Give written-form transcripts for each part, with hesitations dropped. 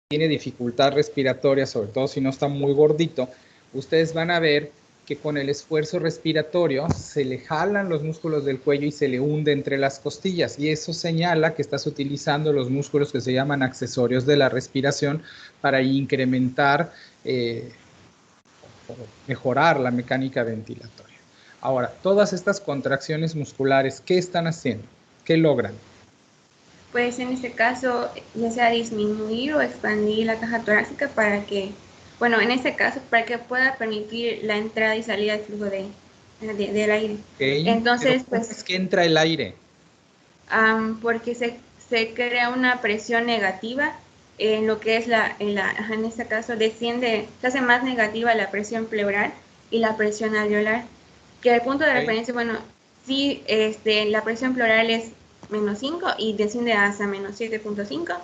tiene dificultad respiratoria, sobre todo si no está muy gordito, ustedes van a ver que con el esfuerzo respiratorio se le jalan los músculos del cuello y se le hunde entre las costillas, y eso señala que estás utilizando los músculos que se llaman accesorios de la respiración para incrementar, mejorar la mecánica ventilatoria. Ahora, todas estas contracciones musculares, ¿qué están haciendo? ¿Qué logran? Pues en este caso, ya sea disminuir o expandir la caja torácica para que, bueno, en este caso, para que pueda permitir la entrada y salida del flujo del aire. Okay. Pero Entonces, ¿cómo pues, es que entra el aire? porque se crea una presión negativa en lo que es en este caso desciende, se hace más negativa la presión pleural y la presión alveolar, que el punto de Okay. referencia, bueno, sí, la presión pleural es -5 y desciende hasta -7.5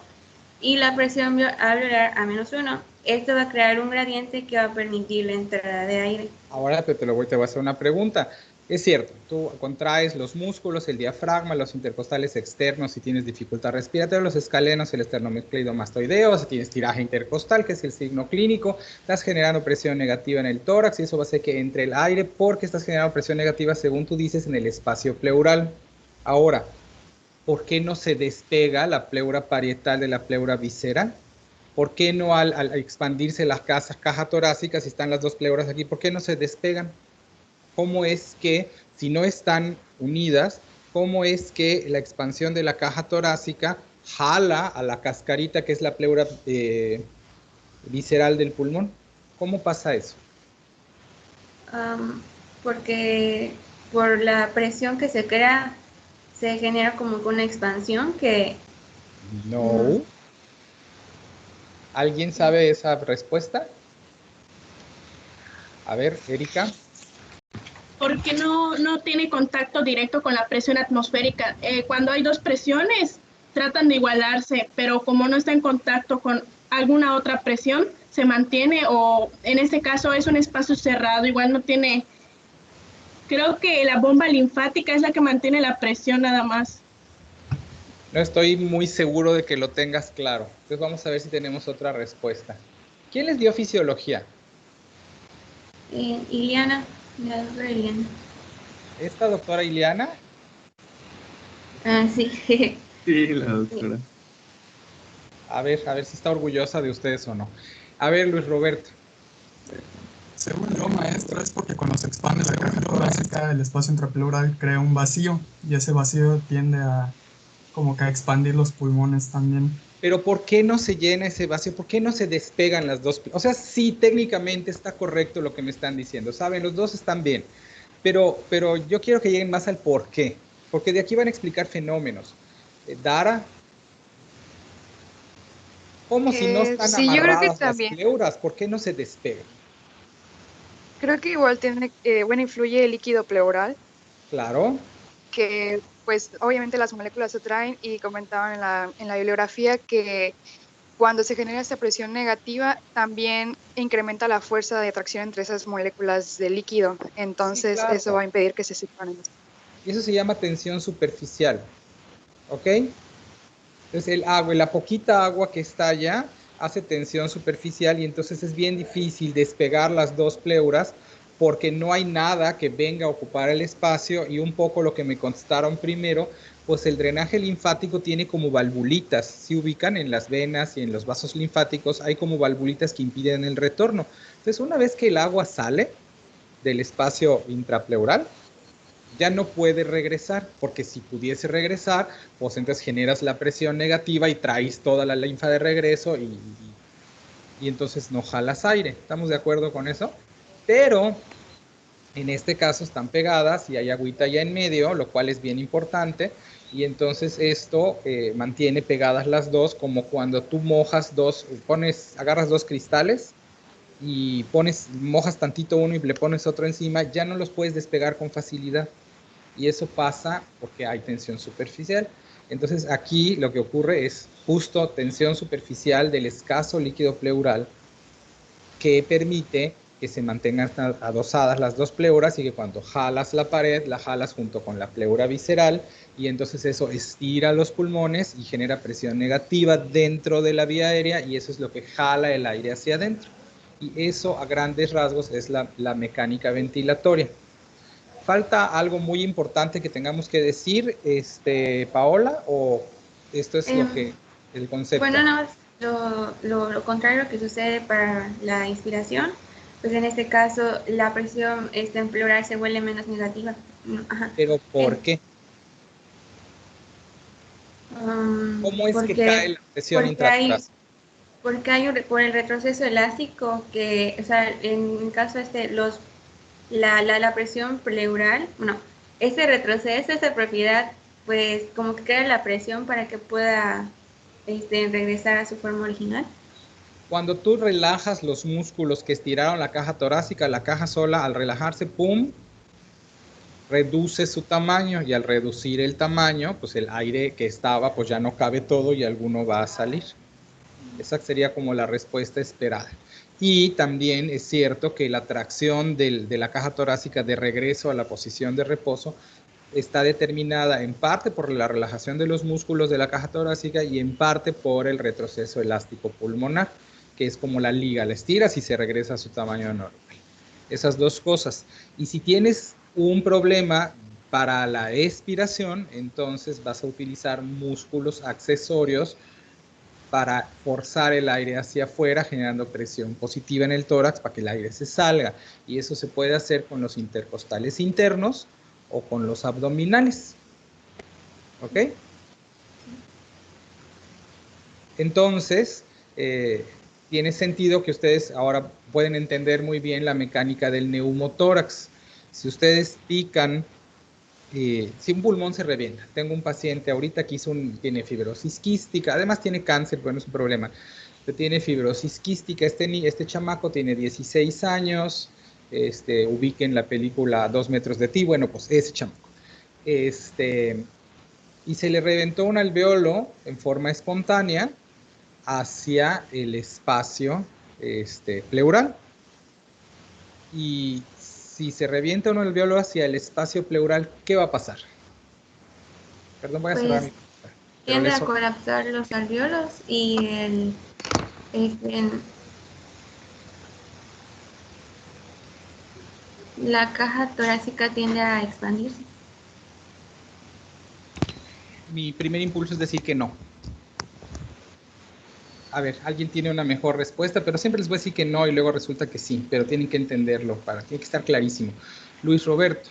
y la presión alveolar a -1. Esto va a crear un gradiente que va a permitir la entrada de aire. Ahora te voy a hacer una pregunta. Es cierto, tú contraes los músculos, el diafragma, los intercostales externos si tienes dificultad respiratoria, los escalenos, el esternocleidomastoideo, si tienes tiraje intercostal, que es el signo clínico, estás generando presión negativa en el tórax y eso va a hacer que entre el aire porque estás generando presión negativa, según tú dices, en el espacio pleural. Ahora, ¿por qué no se despega la pleura parietal de la pleura visceral? ¿Por qué no al expandirse la caja torácica, si están las dos pleuras aquí, por qué no se despegan? ¿Cómo es que, si no están unidas, cómo es que la expansión de la caja torácica jala a la cascarita que es la pleura visceral del pulmón? ¿Cómo pasa eso? Porque por la presión que se crea, se genera como una expansión que... No. ¿Alguien sabe esa respuesta? A ver, Erika. Porque no tiene contacto directo con la presión atmosférica. Cuando hay dos presiones, tratan de igualarse, pero como no está en contacto con alguna otra presión, se mantiene, o en este caso es un espacio cerrado, igual no tiene, creo que la bomba linfática es la que mantiene la presión nada más. No estoy muy seguro de que lo tengas claro. Entonces vamos a ver si tenemos otra respuesta. ¿Quién les dio fisiología? Iliana, la doctora Iliana. ¿Esta doctora Iliana? Sí. Sí, la doctora. A ver si está orgullosa de ustedes o no. A ver, Luis Roberto. Según yo, maestro, es porque cuando se expande la caja torácica, el espacio intrapleural crea un vacío y ese vacío tiende a como que a expandir los pulmones también. Pero ¿por qué no se llena ese vacío? ¿Por qué no se despegan las dos? O sea, sí, técnicamente está correcto lo que me están diciendo, ¿saben? Los dos están bien, pero yo quiero que lleguen más al por qué, porque de aquí van a explicar fenómenos. Dara, ¿cómo si no están Sí, yo creo que amarradas las también. pleuras? ¿Por qué no se despegan? Creo que igual tiene, bueno, influye el líquido pleural, Claro. que pues obviamente las moléculas se traen y comentaban en la bibliografía que cuando se genera esta presión negativa también incrementa la fuerza de atracción entre esas moléculas de líquido, Sí, entonces eso claro. va a impedir que se separen. Y eso se llama tensión superficial, ¿ok? Entonces el agua, la poquita agua que está allá hace tensión superficial y entonces es bien difícil despegar las dos pleuras porque no hay nada que venga a ocupar el espacio y un poco lo que me contaron primero, pues el drenaje linfático tiene como valvulitas, se ubican en las venas y en los vasos linfáticos, hay como valvulitas que impiden el retorno. Entonces una vez que el agua sale del espacio intrapleural, ya no puede regresar, porque si pudiese regresar, pues entonces generas la presión negativa y traes toda la linfa de regreso y entonces no jalas aire. ¿Estamos de acuerdo con eso? Pero en este caso están pegadas y hay agüita ya en medio, lo cual es bien importante. Y entonces esto mantiene pegadas las dos, como cuando tú mojas dos, agarras dos cristales y mojas tantito uno y le pones otro encima, ya no los puedes despegar con facilidad. Y eso pasa porque hay tensión superficial. Entonces aquí lo que ocurre es justo tensión superficial del escaso líquido pleural que permite que se mantengan adosadas las dos pleuras y que cuando jalas la pared, la jalas junto con la pleura visceral y entonces eso estira los pulmones y genera presión negativa dentro de la vía aérea y eso es lo que jala el aire hacia adentro. Y eso a grandes rasgos es la mecánica ventilatoria. ¿Falta algo muy importante que tengamos que decir, Paola, o esto es el concepto? Bueno, nada más lo contrario que sucede para la inspiración, pues en este caso la presión en pleural se vuelve menos negativa. Ajá. ¿Pero por qué? ¿Cómo es que cae la presión intratorácica? Porque por el retroceso elástico que, o sea, en el caso la presión pleural, no, ese retroceso, esa propiedad, pues como que crea la presión para que pueda regresar a su forma original. Cuando tú relajas los músculos que estiraron la caja torácica, la caja sola al relajarse, ¡pum!, reduce su tamaño y al reducir el tamaño, pues el aire que estaba, pues ya no cabe todo y alguno va a salir. Esa sería como la respuesta esperada. Y también es cierto que la tracción de la caja torácica de regreso a la posición de reposo está determinada en parte por la relajación de los músculos de la caja torácica y en parte por el retroceso elástico pulmonar, que es como la liga, la estiras y se regresa a su tamaño normal. Esas dos cosas. Y si tienes un problema para la expiración, entonces vas a utilizar músculos accesorios para forzar el aire hacia afuera, generando presión positiva en el tórax para que el aire se salga. Y eso se puede hacer con los intercostales internos o con los abdominales. ¿Ok? Entonces, tiene sentido que ustedes ahora pueden entender muy bien la mecánica del neumotórax. Si ustedes pican, si un pulmón se revienta, tengo un paciente ahorita que tiene fibrosis quística, además tiene cáncer, bueno, es un problema, pero tiene fibrosis quística, este chamaco tiene 16 años, ubiquen la película 2 metros de ti, bueno, pues ese chamaco, y se le reventó un alveolo en forma espontánea hacia el espacio pleural. Y si se revienta un alveolo hacia el espacio pleural, ¿qué va a pasar? Perdón, voy a cerrar mi... Tiende a colapsar los alveolos y la caja torácica tiende a expandirse. Mi primer impulso es decir que no. A ver, alguien tiene una mejor respuesta, pero siempre les voy a decir que no y luego resulta que sí, pero tienen que entenderlo, tiene que estar clarísimo. Luis Roberto.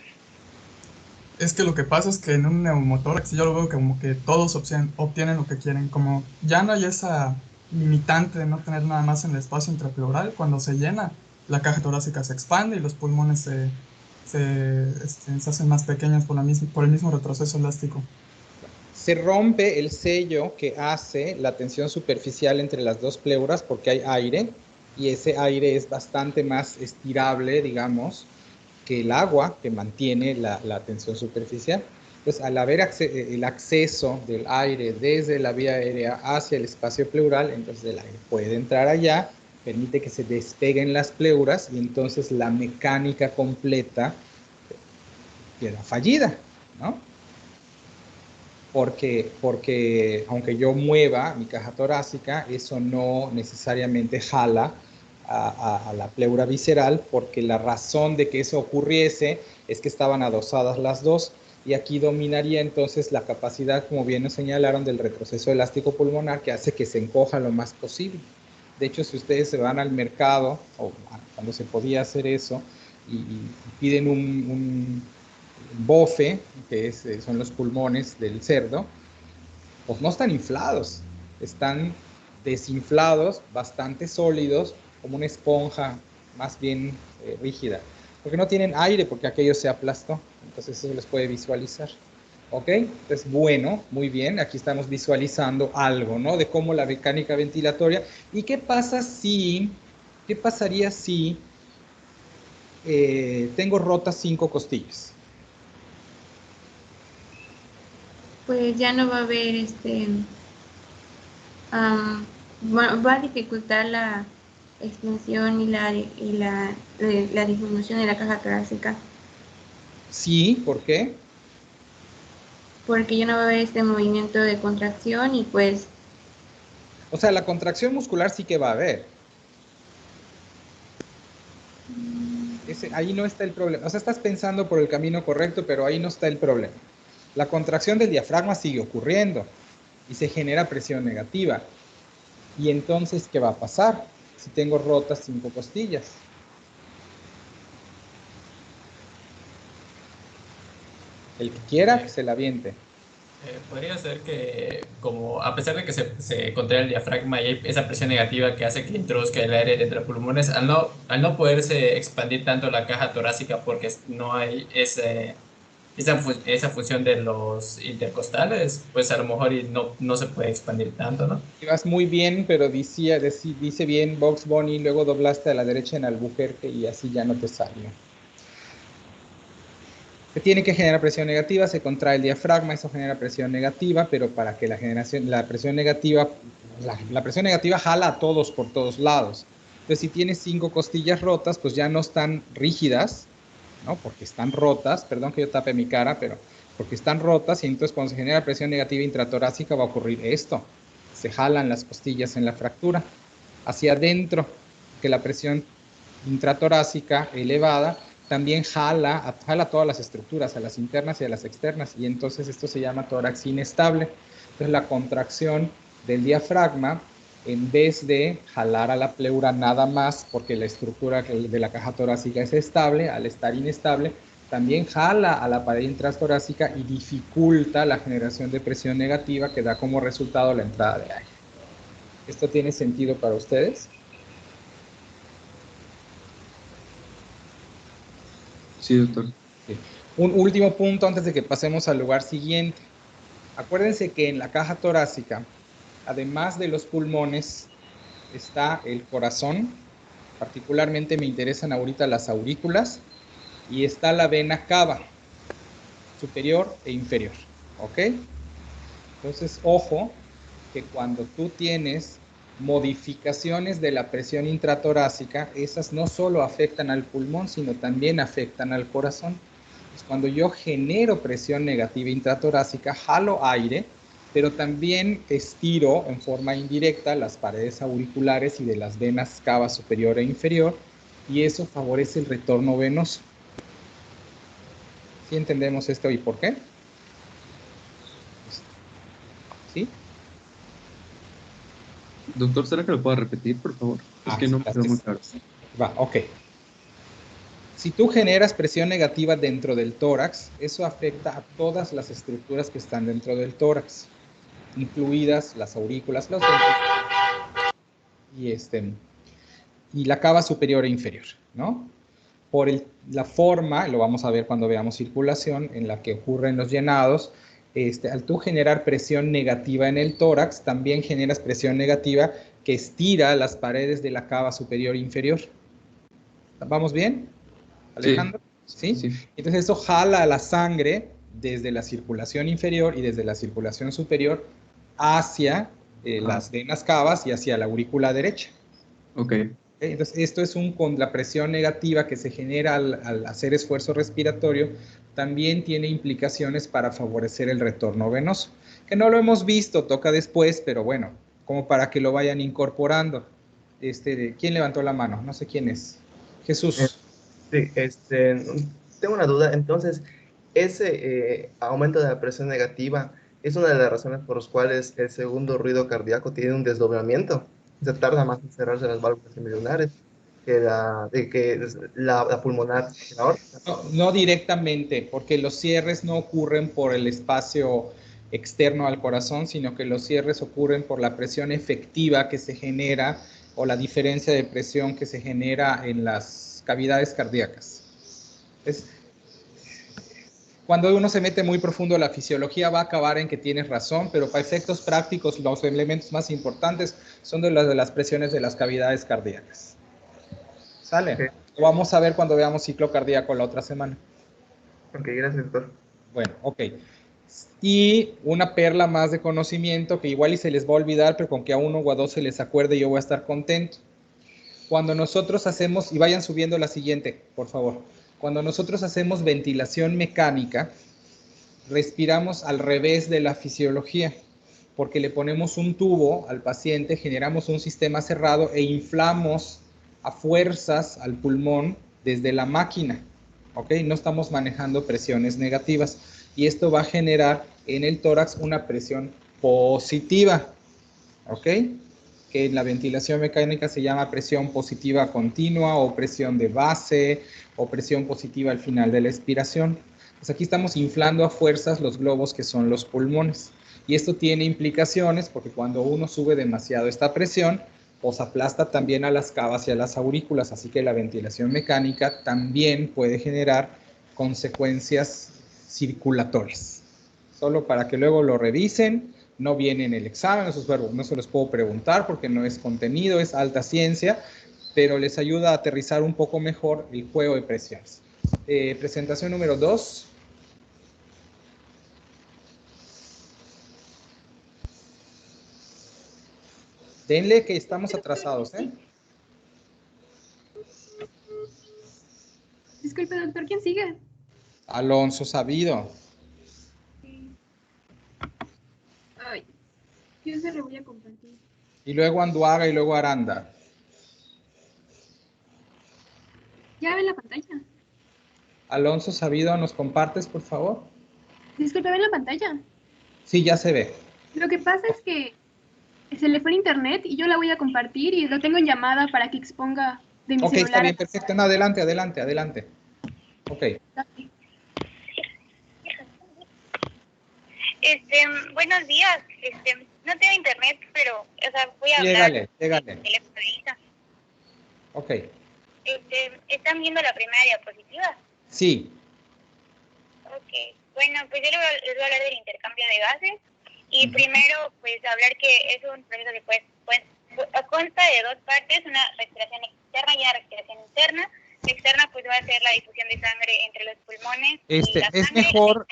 Es que lo que pasa es que en un neumotórax yo lo veo como que todos obtienen lo que quieren, como ya no hay esa limitante de no tener nada más en el espacio intrapleural. Cuando se llena, la caja torácica se expande y los pulmones se hacen más pequeños por el mismo retroceso elástico. Se rompe el sello que hace la tensión superficial entre las dos pleuras porque hay aire y ese aire es bastante más estirable, digamos, que el agua que mantiene la tensión superficial. Pues al haber el acceso del aire desde la vía aérea hacia el espacio pleural, entonces el aire puede entrar allá, permite que se despeguen las pleuras y entonces la mecánica completa queda fallida, ¿no? Porque aunque yo mueva mi caja torácica, eso no necesariamente jala a la pleura visceral, porque la razón de que eso ocurriese es que estaban adosadas las dos, y aquí dominaría entonces la capacidad, como bien nos señalaron, del retroceso elástico pulmonar, que hace que se encoja lo más posible. De hecho, si ustedes se van al mercado, o cuando se podía hacer eso, y piden un bofe, que son los pulmones del cerdo, pues no están inflados, están desinflados, bastante sólidos, como una esponja más bien rígida, porque no tienen aire, porque aquello se aplastó, entonces eso les puede visualizar. ¿Ok? Entonces, bueno, muy bien, aquí estamos visualizando algo, ¿no? De cómo la mecánica ventilatoria, y qué pasaría si tengo rotas 5 costillas. Pues ya no va a haber va a dificultar extensión y la disminución de la caja torácica. Sí, ¿por qué? Porque yo no veo este movimiento de contracción y pues... O sea, la contracción muscular sí que va a haber. Ahí no está el problema. O sea, estás pensando por el camino correcto, pero ahí no está el problema. La contracción del diafragma sigue ocurriendo y se genera presión negativa. Y entonces, ¿qué va a pasar si tengo rotas 5 costillas? El que quiera, que se la aviente. Podría ser que, como a pesar de que se contrae el diafragma y hay esa presión negativa que hace que introduzca el aire dentro de los pulmones, al no poderse expandir tanto la caja torácica porque no hay esa función de los intercostales, pues a lo mejor no se puede expandir tanto, ¿no? Ibas muy bien, pero dice bien Box Bunny, luego doblaste a la derecha en Albuquerque y así ya no te salió. Se tiene que generar presión negativa, se contrae el diafragma, eso genera presión negativa, pero para que la presión negativa jala a todos por todos lados. Entonces, si tienes 5 costillas rotas, pues ya no están rígidas, ¿no? Porque están rotas, perdón que yo tape mi cara, pero porque están rotas y entonces cuando se genera presión negativa intratorácica va a ocurrir esto. Se jalan las costillas en la fractura hacia adentro, que la presión intratorácica elevada también jala todas las estructuras, a las internas y a las externas, y entonces esto se llama tórax inestable. Entonces la contracción del diafragma, en vez de jalar a la pleura nada más, porque la estructura de la caja torácica es estable, al estar inestable, también jala a la pared intrastorácica y dificulta la generación de presión negativa que da como resultado la entrada de aire. ¿Esto tiene sentido para ustedes? Sí, doctor. Sí. Un último punto antes de que pasemos al lugar siguiente. Acuérdense que en la caja torácica, además de los pulmones, está el corazón. Particularmente me interesan ahorita las aurículas. Y está la vena cava, superior e inferior. ¿Ok? Entonces, ojo, que cuando tú tienes modificaciones de la presión intratorácica, esas no solo afectan al pulmón, sino también afectan al corazón. Entonces, cuando yo genero presión negativa intratorácica, jalo aire, pero también estiro en forma indirecta las paredes auriculares y de las venas cava superior e inferior, y eso favorece el retorno venoso. ¿Sí entendemos esto y por qué? ¿Sí? Doctor, ¿será que lo pueda repetir, por favor? Es que no me quedó muy claro. Va, ok. Si tú generas presión negativa dentro del tórax, eso afecta a todas las estructuras que están dentro del tórax, incluidas las aurículas, los dientes y la cava superior e inferior, ¿no? Por la forma, lo vamos a ver cuando veamos circulación, en la que ocurren los llenados, al tú generar presión negativa en el tórax, también generas presión negativa que estira las paredes de la cava superior e inferior. ¿Vamos bien, Alejandro? ¿Sí? Sí. Entonces eso jala la sangre desde la circulación inferior y desde la circulación superior hacia las venas cavas y hacia la aurícula derecha. Ok. Entonces, esto es con la presión negativa que se genera al hacer esfuerzo respiratorio, también tiene implicaciones para favorecer el retorno venoso, que no lo hemos visto, toca después, pero bueno, como para que lo vayan incorporando. ¿Quién levantó la mano? No sé quién es. Jesús. Sí, tengo una duda. Entonces, ese aumento de la presión negativa es una de las razones por las cuales el segundo ruido cardíaco tiene un desdoblamiento. Se tarda más en cerrarse las válvulas medulares que la pulmonar. No directamente, porque los cierres no ocurren por el espacio externo al corazón, sino que los cierres ocurren por la presión efectiva que se genera o la diferencia de presión que se genera en las cavidades cardíacas. Cuando uno se mete muy profundo en la fisiología va a acabar en que tienes razón, pero para efectos prácticos los elementos más importantes son de las presiones de las cavidades cardíacas. ¿Sale? Okay. Lo vamos a ver cuando veamos ciclo cardíaco la otra semana. Ok, gracias, doctor. Bueno, ok. Y una perla más de conocimiento que igual y se les va a olvidar, pero con que a uno o a dos se les acuerde yo voy a estar contento. Cuando nosotros hacemos, y vayan subiendo la siguiente, por favor. Cuando nosotros hacemos ventilación mecánica, respiramos al revés de la fisiología, porque le ponemos un tubo al paciente, generamos un sistema cerrado e inflamos a fuerzas al pulmón desde la máquina, ¿ok? No estamos manejando presiones negativas y esto va a generar en el tórax una presión positiva, ¿ok? Que en la ventilación mecánica se llama presión positiva continua o presión de base o presión positiva al final de la expiración. Pues aquí estamos inflando a fuerzas los globos que son los pulmones. Y esto tiene implicaciones porque cuando uno sube demasiado esta presión, pues aplasta también a las cavas y a las aurículas. Así que la ventilación mecánica también puede generar consecuencias circulatorias. Solo para que luego lo revisen. No viene en el examen, esos verbos no se los puedo preguntar porque no es contenido, es alta ciencia, pero les ayuda a aterrizar un poco mejor el juego de presiones. Presentación número 2. Denle que estamos atrasados, ¿eh? Disculpe, doctor, ¿quién sigue? Alonso Sabido. Ay, yo se lo voy a compartir. Y luego Anduaga y luego Aranda. ¿Ya ven la pantalla? Alonso Sabido, ¿nos compartes, por favor? Disculpe, ¿ven la pantalla? Sí, ya se ve. Lo que pasa es que se le fue el internet y yo la voy a compartir y lo tengo en llamada para que exponga de mi Ok, celular. está bien, perfecto. No, adelante, adelante, adelante. Ok. Buenos días. No tengo internet, pero, o sea, voy a hablar. Llégale. del teléfono de Isa. Ok. ¿Están viendo la primera diapositiva? Sí. Ok. Bueno, pues yo les voy a hablar del intercambio de gases. Y primero, pues, hablar que es un proceso que pues consta de dos partes, una respiración externa y una respiración interna. La externa, pues, va a ser la difusión de sangre entre los pulmones y la Es sangre. mejor,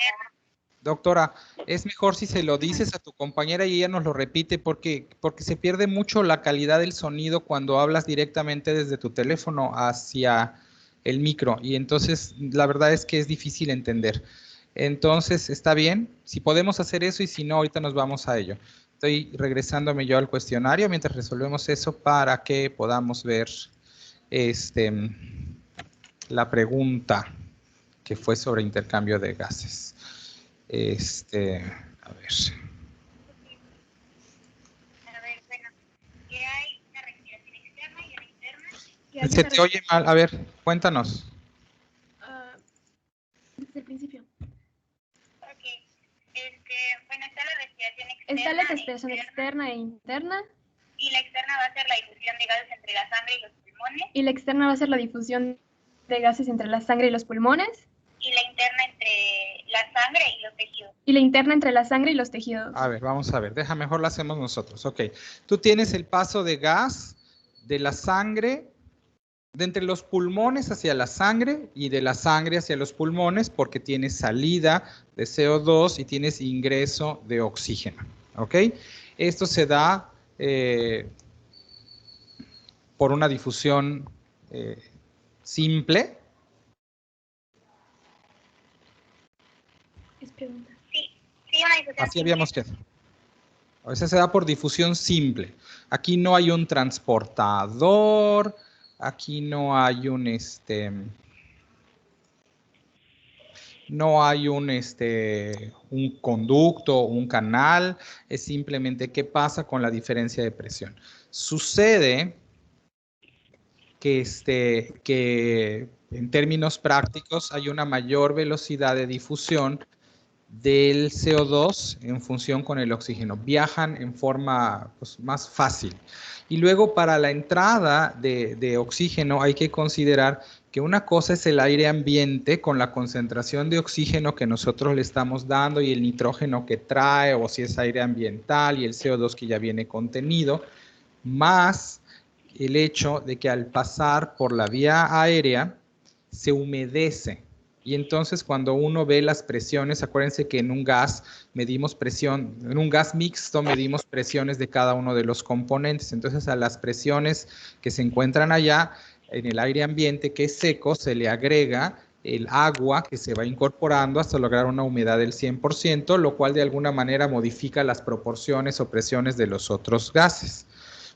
doctora, es mejor si se lo dices a tu compañera y ella nos lo repite porque se pierde mucho la calidad del sonido cuando hablas directamente desde tu teléfono hacia el micro y entonces la verdad es que es difícil entender. Entonces, ¿está bien? Si podemos hacer eso y si no, ahorita nos vamos a ello. Estoy regresándome yo al cuestionario mientras resolvemos eso para que podamos ver la pregunta que fue sobre intercambio de gases. A ver. A ver, bueno, que hay una respiración externa y una interna. Se te oye mal. A ver, cuéntanos. Desde el principio. Ok. Bueno, está la respiración externa. Está la respiración externa e interna. Y la externa va a ser la difusión de gases entre la sangre y los pulmones. Y la externa va a ser la difusión de gases entre la sangre y los pulmones. Y la interna entre la sangre y los tejidos. Y la interna entre la sangre y los tejidos. A ver, vamos a ver. Mejor lo hacemos nosotros. Ok. Tú tienes el paso de gas de la sangre, de entre los pulmones hacia la sangre y de la sangre hacia los pulmones porque tienes salida de CO2 y tienes ingreso de oxígeno. ¿Ok? Esto se da por una difusión simple. Es pregunta. Sí, una difusión Así habíamos quedado. A veces se da por difusión simple. Aquí no hay un transportador, aquí no hay un un conducto, un canal, es simplemente qué pasa con la diferencia de presión. Sucede que en términos prácticos hay una mayor velocidad de difusión del CO2 en función con el oxígeno. Viajan en forma más fácil. Y luego para la entrada de oxígeno hay que considerar que una cosa es el aire ambiente con la concentración de oxígeno que nosotros le estamos dando y el nitrógeno que trae, o si es aire ambiental y el CO2 que ya viene contenido, más el hecho de que al pasar por la vía aérea se humedece Y entonces cuando uno ve las presiones, acuérdense que en un gas medimos presión, en un gas mixto medimos presiones de cada uno de los componentes. Entonces a las presiones que se encuentran allá en el aire ambiente, que es seco, se le agrega el agua que se va incorporando hasta lograr una humedad del 100%, lo cual de alguna manera modifica las proporciones o presiones de los otros gases.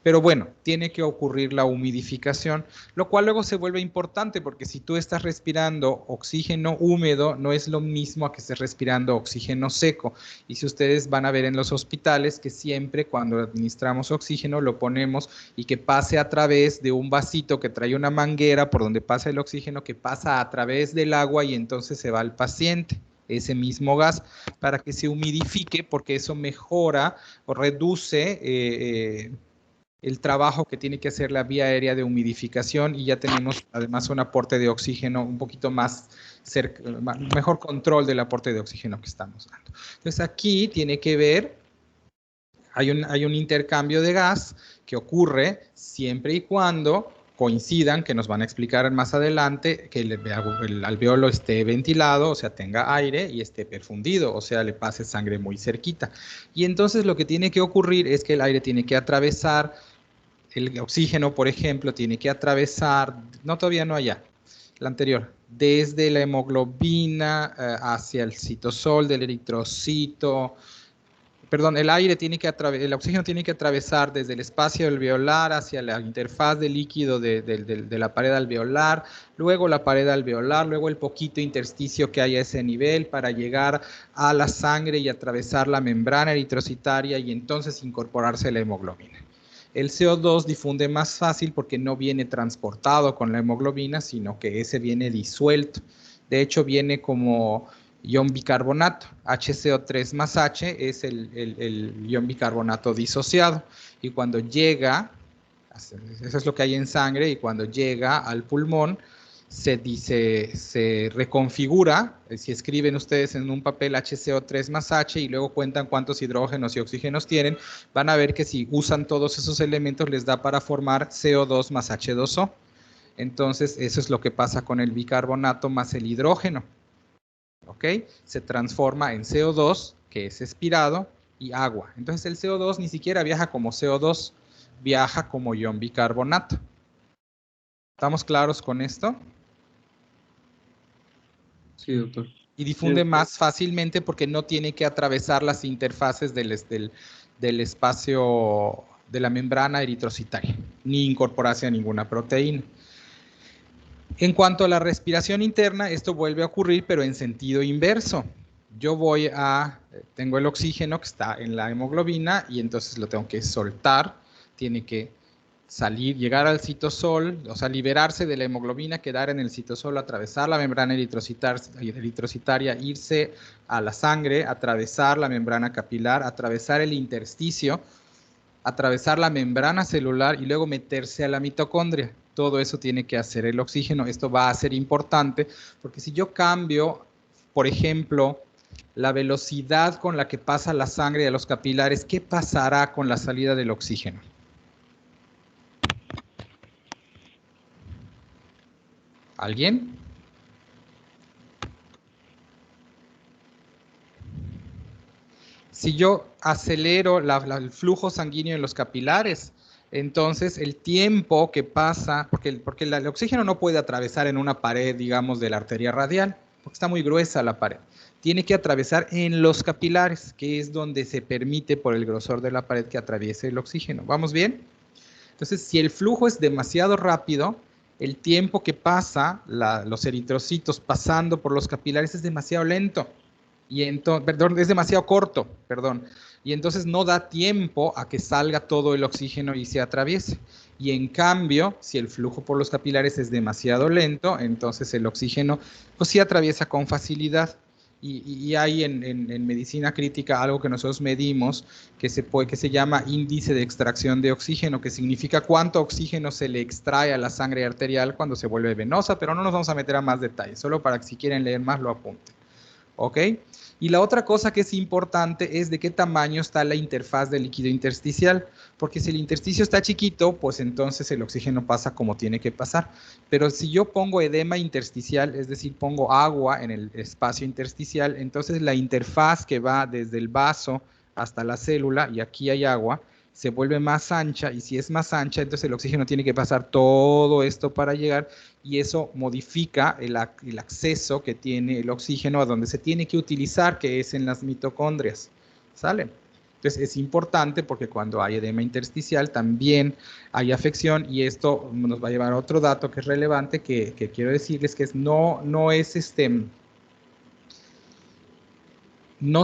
Pero bueno, tiene que ocurrir la humidificación, lo cual luego se vuelve importante porque si tú estás respirando oxígeno húmedo, no es lo mismo a que estés respirando oxígeno seco. Y si ustedes van a ver en los hospitales que siempre cuando administramos oxígeno lo ponemos y que pase a través de un vasito que trae una manguera por donde pasa el oxígeno, que pasa a través del agua y entonces se va al paciente ese mismo gas para que se humidifique, porque eso mejora o reduce el trabajo que tiene que hacer la vía aérea de humidificación, y ya tenemos además un aporte de oxígeno un poquito más cerca, mejor control del aporte de oxígeno que estamos dando. Entonces aquí tiene que ver, hay un intercambio de gas que ocurre siempre y cuando coincidan, que nos van a explicar más adelante, que el alveolo esté ventilado, o sea, tenga aire, y esté perfundido, o sea, le pase sangre muy cerquita. Y entonces lo que tiene que ocurrir es que el aire tiene que atravesar, el oxígeno, por ejemplo, tiene que atravesar, no, todavía no allá, la anterior, desde la hemoglobina hacia el citosol del eritrocito. Perdón, el oxígeno tiene que atravesar desde el espacio alveolar hacia la interfaz de líquido de la pared alveolar, luego la pared alveolar, luego el poquito intersticio que hay a ese nivel para llegar a la sangre y atravesar la membrana eritrocitaria y entonces incorporarse a la hemoglobina. El CO2 difunde más fácil porque no viene transportado con la hemoglobina, sino que ese viene disuelto. De hecho, viene como ion bicarbonato. HCO3 más H es el ion bicarbonato disociado. Y cuando llega, eso es lo que hay en sangre, y cuando llega al pulmón, se reconfigura. Si escriben ustedes en un papel HCO3 más H y luego cuentan cuántos hidrógenos y oxígenos tienen, van a ver que si usan todos esos elementos les da para formar CO2 más H2O. Entonces, eso es lo que pasa con el bicarbonato más el hidrógeno. ¿Ok? Se transforma en CO2, que es expirado, y agua. Entonces, el CO2 ni siquiera viaja como CO2, viaja como ion bicarbonato. ¿Estamos claros con esto? Sí, doctor. Y difunde más fácilmente porque no tiene que atravesar las interfaces del espacio de la membrana eritrocitaria, ni incorporarse a ninguna proteína. En cuanto a la respiración interna, esto vuelve a ocurrir, pero en sentido inverso. Yo tengo el oxígeno que está en la hemoglobina y entonces lo tengo que soltar, tiene que salir, llegar al citosol, o sea, liberarse de la hemoglobina, quedar en el citosol, atravesar la membrana eritrocitaria, irse a la sangre, atravesar la membrana capilar, atravesar el intersticio, atravesar la membrana celular y luego meterse a la mitocondria. Todo eso tiene que hacer el oxígeno. Esto va a ser importante porque si yo cambio, por ejemplo, la velocidad con la que pasa la sangre a los capilares, ¿qué pasará con la salida del oxígeno? ¿Alguien? Si yo acelero el flujo sanguíneo en los capilares, entonces el tiempo que pasa, porque el oxígeno no puede atravesar en una pared, digamos, de la arteria radial, porque está muy gruesa la pared. Tiene que atravesar en los capilares, que es donde se permite por el grosor de la pared que atraviese el oxígeno. ¿Vamos bien? Entonces, si el flujo es demasiado rápido, el tiempo que pasa los eritrocitos pasando por los capilares es demasiado lento. Es demasiado corto, y entonces no da tiempo a que salga todo el oxígeno y se atraviese. Y en cambio, si el flujo por los capilares es demasiado lento, entonces el oxígeno pues sí atraviesa con facilidad. Y hay en medicina crítica algo que nosotros medimos que se llama índice de extracción de oxígeno, que significa cuánto oxígeno se le extrae a la sangre arterial cuando se vuelve venosa, pero no nos vamos a meter a más detalles, solo para que si quieren leer más lo apunten. ¿Ok? Y la otra cosa que es importante es de qué tamaño está la interfaz del líquido intersticial, porque si el intersticio está chiquito, pues entonces el oxígeno pasa como tiene que pasar. Pero si yo pongo edema intersticial, es decir, pongo agua en el espacio intersticial, entonces la interfaz que va desde el vaso hasta la célula, y aquí hay agua, se vuelve más ancha, y si es más ancha, entonces el oxígeno tiene que pasar todo esto para llegar, y eso modifica el acceso que tiene el oxígeno a donde se tiene que utilizar, que es en las mitocondrias. ¿Sale? Entonces es importante porque cuando hay edema intersticial también hay afección, y esto nos va a llevar a otro dato que es relevante, que quiero decirles, que es no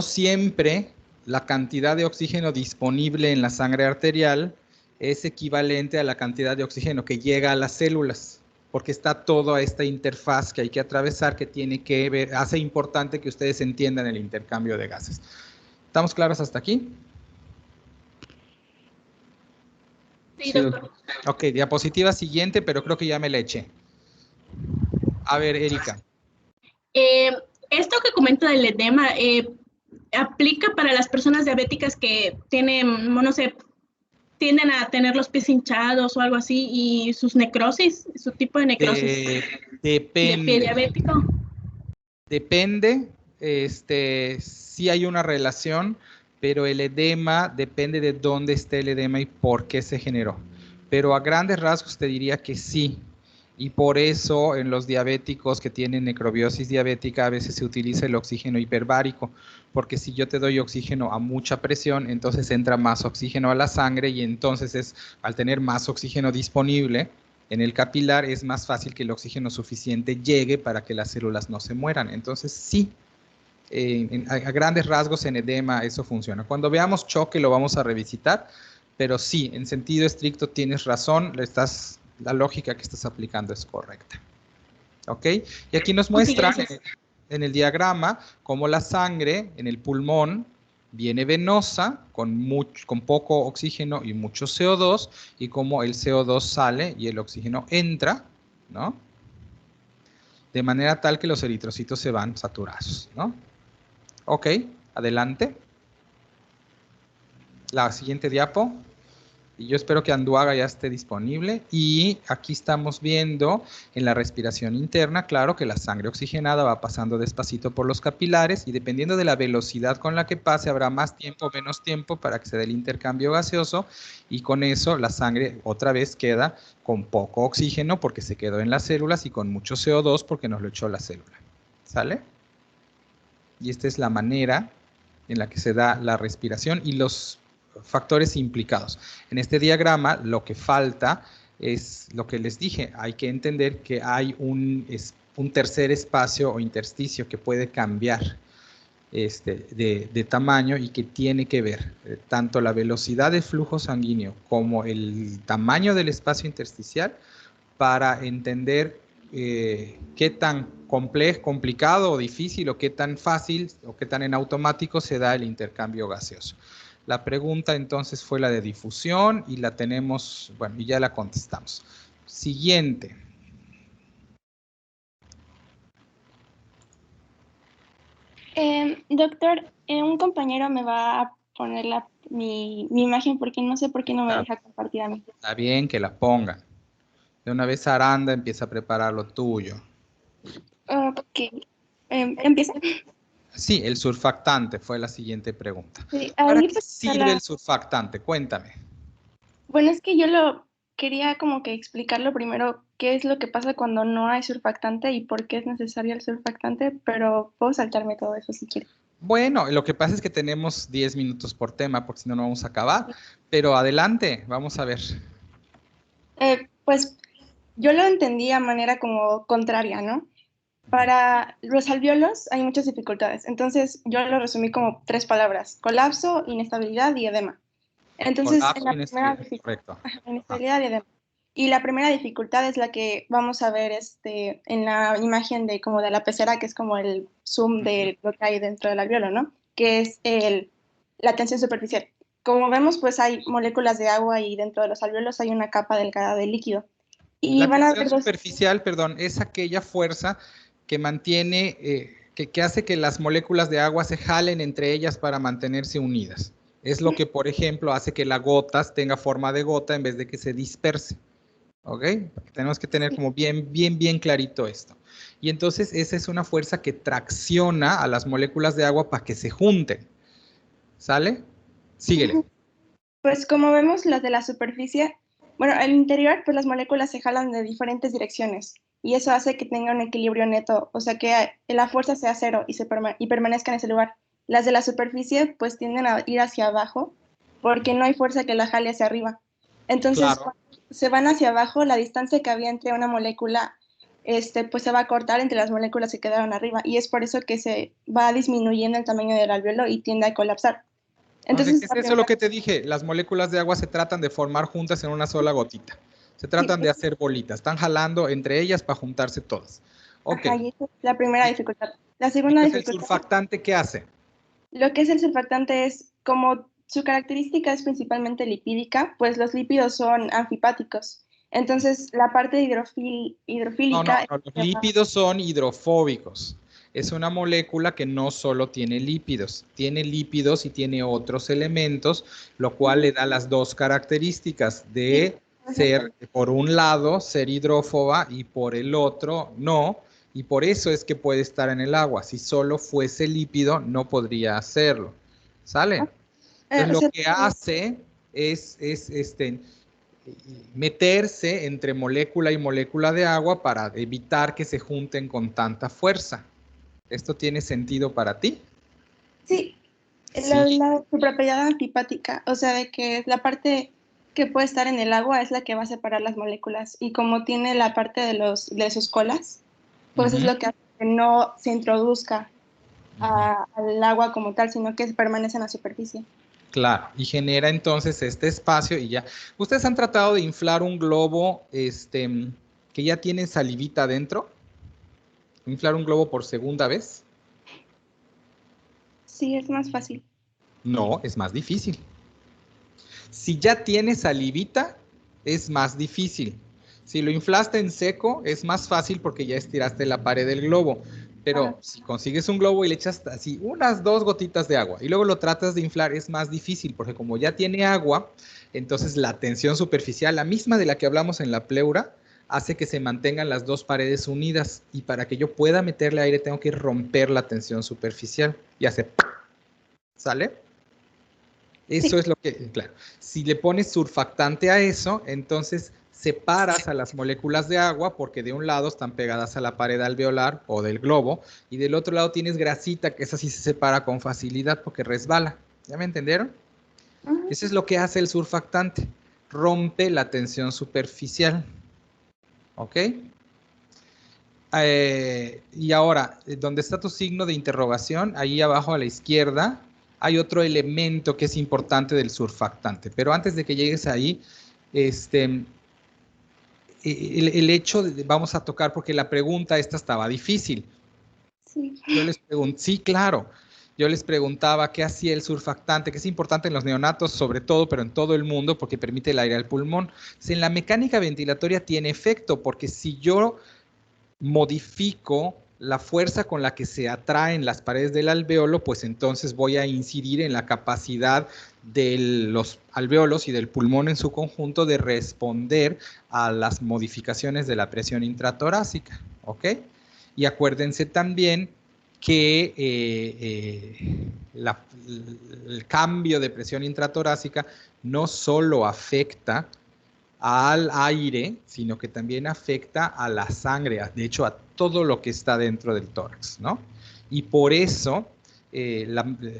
siempre la cantidad de oxígeno disponible en la sangre arterial es equivalente a la cantidad de oxígeno que llega a las células, porque está toda esta interfaz que hay que atravesar, que tiene que ver, hace importante que ustedes entiendan el intercambio de gases. ¿Estamos claros hasta aquí? Sí, doctor. Ok, diapositiva siguiente, pero creo que ya me la eché. A ver, Erika. Esto que comenta del edema, ¿aplica para las personas diabéticas que tienen, no sé, tienden a tener los pies hinchados o algo así, y sus necrosis, su tipo de necrosis Depende. de pie diabético? Depende, sí hay una relación, pero el edema depende de dónde esté el edema y por qué se generó. Pero a grandes rasgos te diría que sí. Y por eso en los diabéticos que tienen necrobiosis diabética a veces se utiliza el oxígeno hiperbárico, porque si yo te doy oxígeno a mucha presión, entonces entra más oxígeno a la sangre, y entonces al tener más oxígeno disponible en el capilar es más fácil que el oxígeno suficiente llegue para que las células no se mueran. Entonces sí, a grandes rasgos en edema eso funciona. Cuando veamos choque lo vamos a revisitar, pero sí, en sentido estricto tienes razón, la lógica que estás aplicando es correcta. ¿Ok? Y aquí nos muestra en el diagrama cómo la sangre en el pulmón viene venosa, con poco oxígeno y mucho CO2, y cómo el CO2 sale y el oxígeno entra, ¿no? De manera tal que los eritrocitos se van saturados, ¿no? Ok, adelante. La siguiente diapo. Y yo espero que Anduaga ya esté disponible. Y aquí estamos viendo en la respiración interna, claro, que la sangre oxigenada va pasando despacito por los capilares, y dependiendo de la velocidad con la que pase, habrá más tiempo o menos tiempo para que se dé el intercambio gaseoso, y con eso la sangre otra vez queda con poco oxígeno porque se quedó en las células, y con mucho CO2 porque nos lo echó la célula. ¿Sale? Y esta es la manera en la que se da la respiración y los factores implicados. En este diagrama lo que falta es lo que les dije, hay que entender que hay un tercer espacio o intersticio que puede cambiar de tamaño, y que tiene que ver tanto la velocidad del flujo sanguíneo como el tamaño del espacio intersticial para entender qué tan complicado o difícil, o qué tan fácil o qué tan en automático se da el intercambio gaseoso. La pregunta entonces fue la de difusión, y la tenemos, bueno, y ya la contestamos. Siguiente. Doctor, un compañero me va a poner mi imagen porque no sé por qué no me deja compartir a mí. Está bien que la ponga. De una vez Aranda empieza a preparar lo tuyo. Ok. ¿Empieza? Sí, el surfactante fue la siguiente pregunta. Sí, ¿Para qué sirve el surfactante? Cuéntame. Bueno, es que yo quería como que explicarlo primero, qué es lo que pasa cuando no hay surfactante y por qué es necesario el surfactante, pero puedo saltarme todo eso si quieres. Bueno, lo que pasa es que tenemos 10 minutos por tema, porque si no, no vamos a acabar. Pero adelante, vamos a ver. Pues yo lo entendí a manera como contraria, ¿no? Para los alvéolos hay muchas dificultades, entonces yo lo resumí como 3 palabras: colapso, inestabilidad y edema. Entonces, Colapso, en la primera correcto. inestabilidad y edema. Y la primera dificultad es la que vamos a ver en la imagen de la pecera, que es como el zoom de lo que hay dentro del alvéolo, ¿no? Que es la tensión superficial. Como vemos, pues hay moléculas de agua y dentro de los alvéolos hay una capa delgada de líquido. Y la van a tensión ver superficial, perdón, es aquella fuerza que mantiene, que hace que las moléculas de agua se jalen entre ellas para mantenerse unidas. Es lo que, por ejemplo, hace que la gota tenga forma de gota en vez de que se disperse. ¿Ok? Tenemos que tener como bien clarito esto. Y entonces esa es una fuerza que tracciona a las moléculas de agua para que se junten. ¿Sale? Síguele. Pues como vemos las de la superficie, bueno, al interior pues las moléculas se jalan de diferentes direcciones y eso hace que tenga un equilibrio neto, o sea que la fuerza sea cero y permanezca en ese lugar. Las de la superficie pues tienden a ir hacia abajo porque no hay fuerza que la jale hacia arriba. Entonces, Claro. cuando se van hacia abajo, la distancia que había entre una molécula pues se va a cortar entre las moléculas que quedaron arriba y es por eso que se va disminuyendo el tamaño del alveolo y tiende a colapsar. Entonces, ¿Es eso lo que te dije? Las moléculas de agua se tratan de formar juntas en una sola gotita. Se tratan de hacer bolitas. Están jalando entre ellas para juntarse todas. Ok. Ajá, y esa es la primera dificultad. La segunda Entonces, dificultad. ¿el surfactante qué hace? Lo que es el surfactante es, como su característica es principalmente lipídica, pues los lípidos son anfipáticos. Entonces, la parte hidrofílica... No, los lípidos son hidrofóbicos. Es una molécula que no solo tiene lípidos y tiene otros elementos, lo cual le da las dos características de ser, por un lado, ser hidrófoba y por el otro, no. Y por eso es que puede estar en el agua. Si solo fuese lípido, no podría hacerlo. ¿Sale? Entonces, lo que hace es meterse entre molécula y molécula de agua para evitar que se junten con tanta fuerza. ¿Esto tiene sentido para ti? Sí, su propiedad antipática, o sea, de que la parte que puede estar en el agua es la que va a separar las moléculas y como tiene la parte de sus colas, pues es lo que hace que no se introduzca al agua como tal, sino que permanece en la superficie. Claro, y genera entonces este espacio y ya. ¿Ustedes han tratado de inflar un globo que ya tiene salivita adentro? ¿Inflar un globo por segunda vez? Sí, es más fácil. No, es más difícil. Si ya tiene salivita, es más difícil. Si lo inflaste en seco, es más fácil porque ya estiraste la pared del globo. Pero si consigues un globo y le echas así unas 2 gotitas de agua y luego lo tratas de inflar, es más difícil porque como ya tiene agua, entonces la tensión superficial, la misma de la que hablamos en la pleura, hace que se mantengan las 2 paredes unidas y para que yo pueda meterle aire tengo que romper la tensión superficial y hace ¿sale? Eso es lo que, claro, si le pones surfactante a eso, entonces separas a las moléculas de agua porque de un lado están pegadas a la pared alveolar o del globo y del otro lado tienes grasita que esa sí se separa con facilidad porque resbala. ¿Ya me entendieron? Eso es lo que hace el surfactante, rompe la tensión superficial. ¿Ok? Y ahora, donde está tu signo de interrogación, ahí abajo a la izquierda, hay otro elemento que es importante del surfactante. Pero antes de que llegues ahí, el hecho de, vamos a tocar, porque la pregunta esta estaba difícil. Sí. Yo les pregunté, sí, claro. Yo les preguntaba qué hacía el surfactante, que es importante en los neonatos sobre todo, pero en todo el mundo, porque permite el aire al pulmón. Entonces, en la mecánica ventilatoria tiene efecto, porque si yo modifico la fuerza con la que se atraen las paredes del alveolo, pues entonces voy a incidir en la capacidad de los alveolos y del pulmón en su conjunto de responder a las modificaciones de la presión intratorácica, ¿ok? Y acuérdense también que el cambio de presión intratorácica no solo afecta al aire, sino que también afecta a la sangre, de hecho a todo lo que está dentro del tórax, ¿no? Y por eso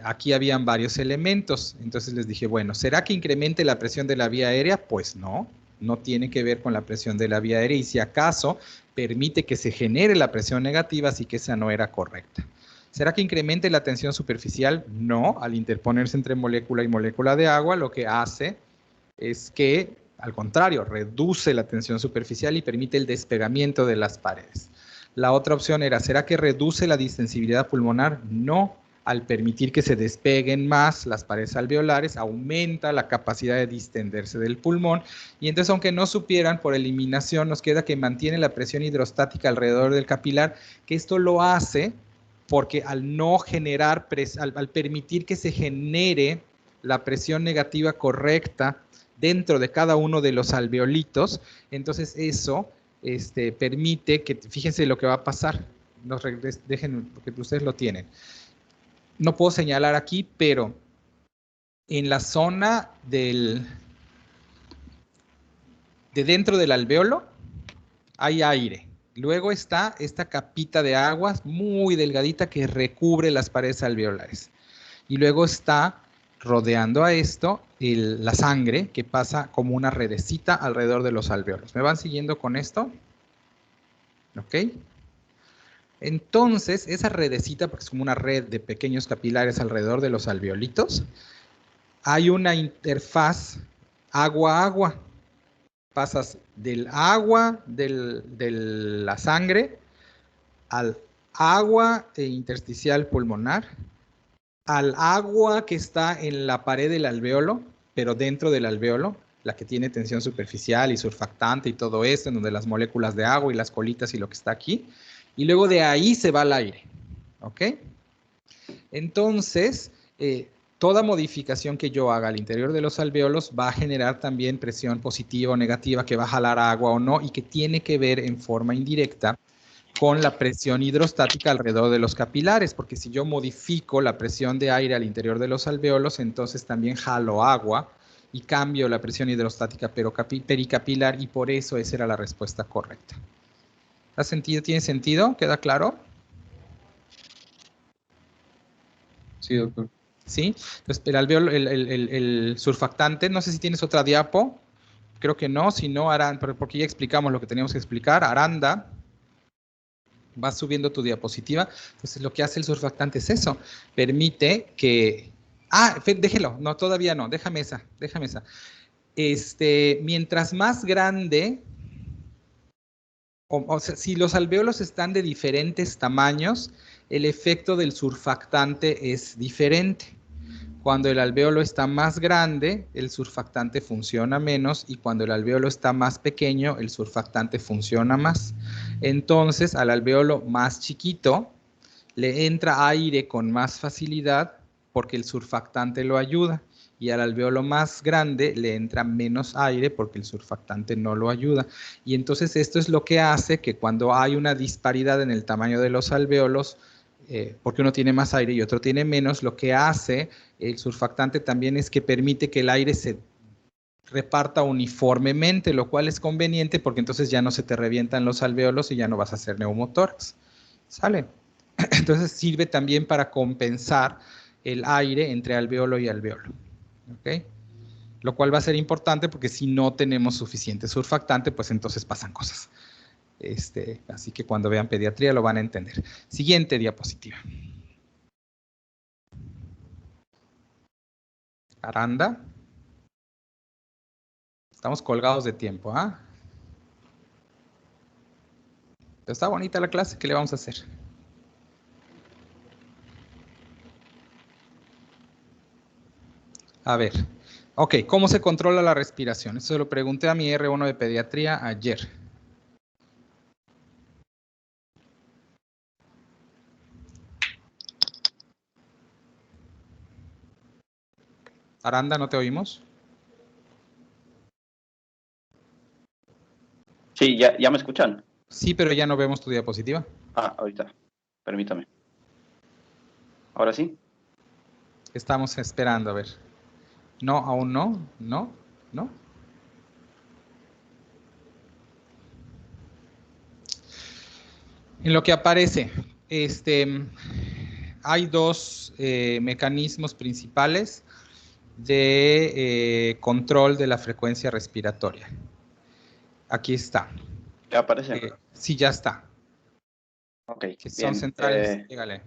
aquí habían varios elementos, entonces les dije, bueno, ¿será que incremente la presión de la vía aérea? Pues no, no tiene que ver con la presión de la vía aérea y si acaso permite que se genere la presión negativa, así que esa no era correcta. ¿Será que incremente la tensión superficial? No, al interponerse entre molécula y molécula de agua, lo que hace es que, al contrario, reduce la tensión superficial y permite el despegamiento de las paredes. La otra opción era, ¿será que reduce la distensibilidad pulmonar? No, al permitir que se despeguen más las paredes alveolares, aumenta la capacidad de distenderse del pulmón y entonces, aunque no supieran, por eliminación nos queda que mantiene la presión hidrostática alrededor del capilar, que esto lo hace porque al no generar, al permitir que se genere la presión negativa correcta dentro de cada uno de los alveolitos, entonces eso permite que, fíjense lo que va a pasar, dejen, porque ustedes lo tienen. No puedo señalar aquí, pero en la zona de dentro del alveolo hay aire. Luego está esta capita de agua muy delgadita que recubre las paredes alveolares. Y luego está rodeando a esto la sangre que pasa como una redecita alrededor de los alveolos. ¿Me van siguiendo con esto? ¿Ok? Entonces, esa redecita, porque es como una red de pequeños capilares alrededor de los alveolitos, hay una interfaz agua-agua. Pasas del agua de la sangre al agua intersticial pulmonar, al agua que está en la pared del alveolo, pero dentro del alveolo, la que tiene tensión superficial y surfactante y todo esto, en donde las moléculas de agua y las colitas y lo que está aquí, y luego de ahí se va al aire, ¿ok? Entonces, toda modificación que yo haga al interior de los alveolos va a generar también presión positiva o negativa, que va a jalar agua o no, y que tiene que ver en forma indirecta con la presión hidrostática alrededor de los capilares, porque si yo modifico la presión de aire al interior de los alveolos, entonces también jalo agua y cambio la presión hidrostática pericapilar, y por eso esa era la respuesta correcta. ¿Ha sentido? ¿Tiene sentido? ¿Queda claro? Sí, doctor. ¿Sí? Entonces, el alveolo, el surfactante, no sé si tienes otra diapo, creo que no, si no, porque ya explicamos lo que teníamos que explicar. Aranda, vas subiendo tu diapositiva. Entonces, lo que hace el surfactante es eso, permite que... déjelo, no, todavía no, déjame esa. Mientras más grande, o sea, si los alveolos están de diferentes tamaños, el efecto del surfactante es diferente. Cuando el alveolo está más grande, el surfactante funciona menos, y cuando el alveolo está más pequeño, el surfactante funciona más. Entonces, al alveolo más chiquito le entra aire con más facilidad porque el surfactante lo ayuda, y al alveolo más grande le entra menos aire porque el surfactante no lo ayuda. Y entonces esto es lo que hace que cuando hay una disparidad en el tamaño de los alveolos, porque uno tiene más aire y otro tiene menos, lo que hace el surfactante también es que permite que el aire se reparta uniformemente, lo cual es conveniente porque entonces ya no se te revientan los alveolos y ya no vas a hacer neumotórax. ¿Sale? Entonces sirve también para compensar el aire entre alveolo y alveolo. ¿Ok? Lo cual va a ser importante porque si no tenemos suficiente surfactante, pues entonces pasan cosas. Así que cuando vean pediatría lo van a entender. Siguiente diapositiva. Aranda. Estamos colgados de tiempo, ¿ah? Está bonita la clase, ¿qué le vamos a hacer? A ver. Ok, ¿cómo se controla la respiración? Eso se lo pregunté a mi R1 de pediatría ayer. Aranda, ¿no te oímos? Sí, ¿ya me escuchan? Sí, pero ya no vemos tu diapositiva. Ahorita. Permítame. ¿Ahora sí? Estamos esperando, a ver. No, aún no. No. En lo que aparece, hay dos mecanismos principales de control de la frecuencia respiratoria. Aquí está. ¿Ya aparece? Sí, ya está. Ok, que son centrales. Dígale.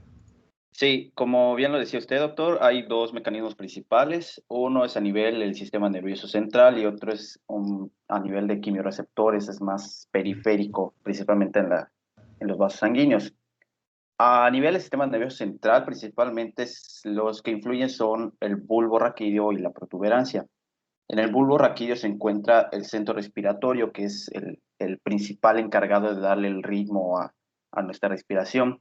Sí, como bien lo decía usted, doctor, hay dos mecanismos principales. Uno es a nivel del sistema nervioso central y otro es a nivel de quimiorreceptores, es más periférico, principalmente en los vasos sanguíneos. A nivel del sistema nervioso central, principalmente los que influyen son el bulbo raquídeo y la protuberancia. En el bulbo raquídeo se encuentra el centro respiratorio, que es el principal encargado de darle el ritmo a nuestra respiración.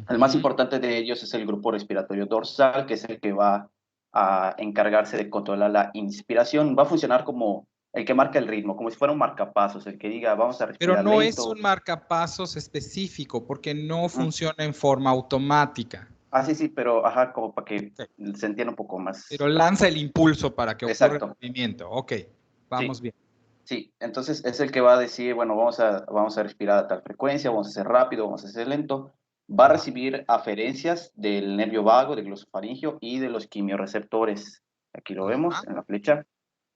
El más importante de ellos es el grupo respiratorio dorsal, que es el que va a encargarse de controlar la inspiración. Va a funcionar como el que marca el ritmo, como si fuera un marcapasos, el que diga vamos a Pero respirar no es lento. un marcapasos específico porque no funciona en forma automática. Ah, sí, pero ajá, como para que se entienda un poco más. Pero lanza el impulso para que ocurra el movimiento. Ok, vamos bien. Sí, entonces es el que va a decir, bueno, vamos a respirar a tal frecuencia, vamos a hacer rápido, vamos a hacer lento. Va a recibir aferencias del nervio vago, del glosofaringio y de los quimiorreceptores. Aquí lo vemos en la flecha.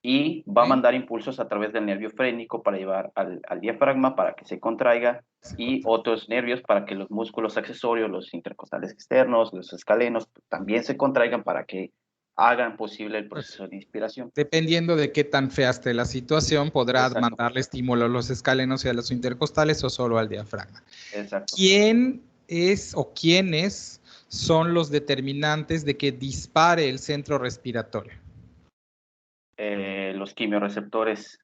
Y va a mandar impulsos a través del nervio frénico para llevar al diafragma para que se contraiga y otros nervios para que los músculos accesorios, los intercostales externos, los escalenos, también se contraigan para que hagan posible el proceso de inspiración. Dependiendo de qué tan fea esté la situación, podrás mandarle estímulo a los escalenos y a los intercostales o solo al diafragma. Exacto. ¿Quién es o quiénes son los determinantes de que dispare el centro respiratorio? Los quimiorreceptores,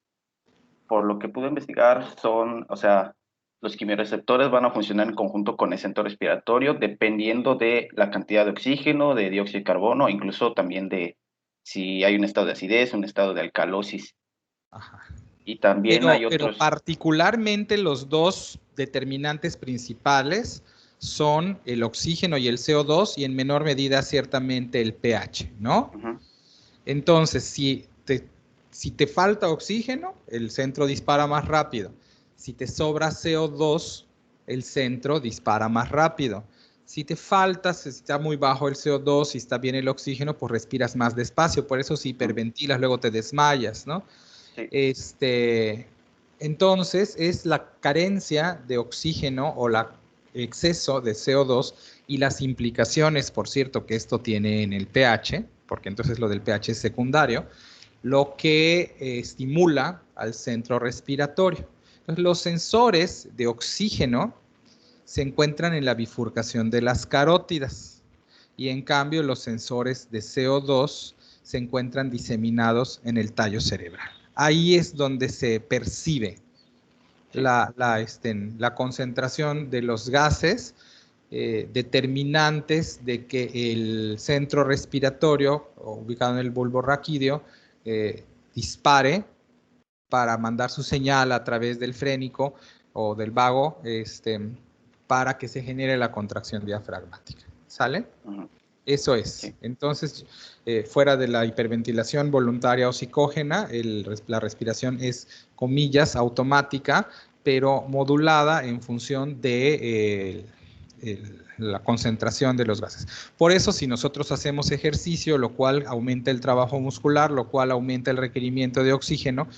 por lo que pude investigar, son, o sea, los quimiorreceptores van a funcionar en conjunto con el centro respiratorio dependiendo de la cantidad de oxígeno, de dióxido de carbono, incluso también de si hay un estado de acidez, un estado de alcalosis. Ajá. Y también hay otros. Pero particularmente los dos determinantes principales son el oxígeno y el CO2 y en menor medida ciertamente el pH, ¿no? Entonces, si te falta oxígeno, el centro dispara más rápido. Si te sobra CO2, el centro dispara más rápido. Si te falta, si está muy bajo el CO2, si está bien el oxígeno, pues respiras más despacio. Por eso si hiperventilas, luego te desmayas, ¿no? Sí. Entonces, es la carencia de oxígeno o el exceso de CO2 y las implicaciones, por cierto, que esto tiene en el pH, porque entonces lo del pH es secundario, lo que estimula al centro respiratorio. Entonces, los sensores de oxígeno se encuentran en la bifurcación de las carótidas y en cambio los sensores de CO2 se encuentran diseminados en el tallo cerebral. Ahí es donde se percibe la concentración de los gases determinantes de que el centro respiratorio, ubicado en el bulbo raquídeo, dispare para mandar su señal a través del frénico o del vago para que se genere la contracción diafragmática. ¿Sale? Eso es. Sí. Entonces, fuera de la hiperventilación voluntaria o psicógena, la respiración es, comillas, automática, pero modulada en función de la concentración de los gases. Por eso, si nosotros hacemos ejercicio, lo cual aumenta el trabajo muscular, lo cual aumenta el requerimiento de oxígeno,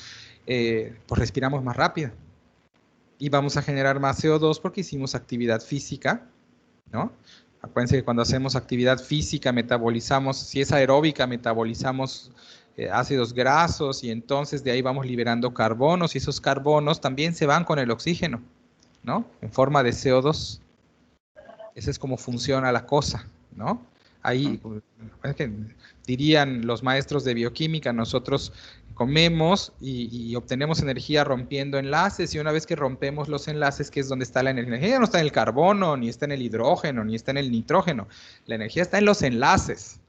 pues respiramos más rápido. Y vamos a generar más CO2 porque hicimos actividad física, ¿no? Acuérdense que cuando hacemos actividad física metabolizamos, si es aeróbica, metabolizamos ácidos grasos y entonces de ahí vamos liberando carbonos y esos carbonos también se van con el oxígeno, ¿no? En forma de CO2. Esa es como funciona la cosa, ¿no? Ahí, dirían los maestros de bioquímica, nosotros comemos y obtenemos energía rompiendo enlaces y una vez que rompemos los enlaces, que es donde está la energía, no está en el carbono, ni está en el hidrógeno, ni está en el nitrógeno, la energía está en los enlaces.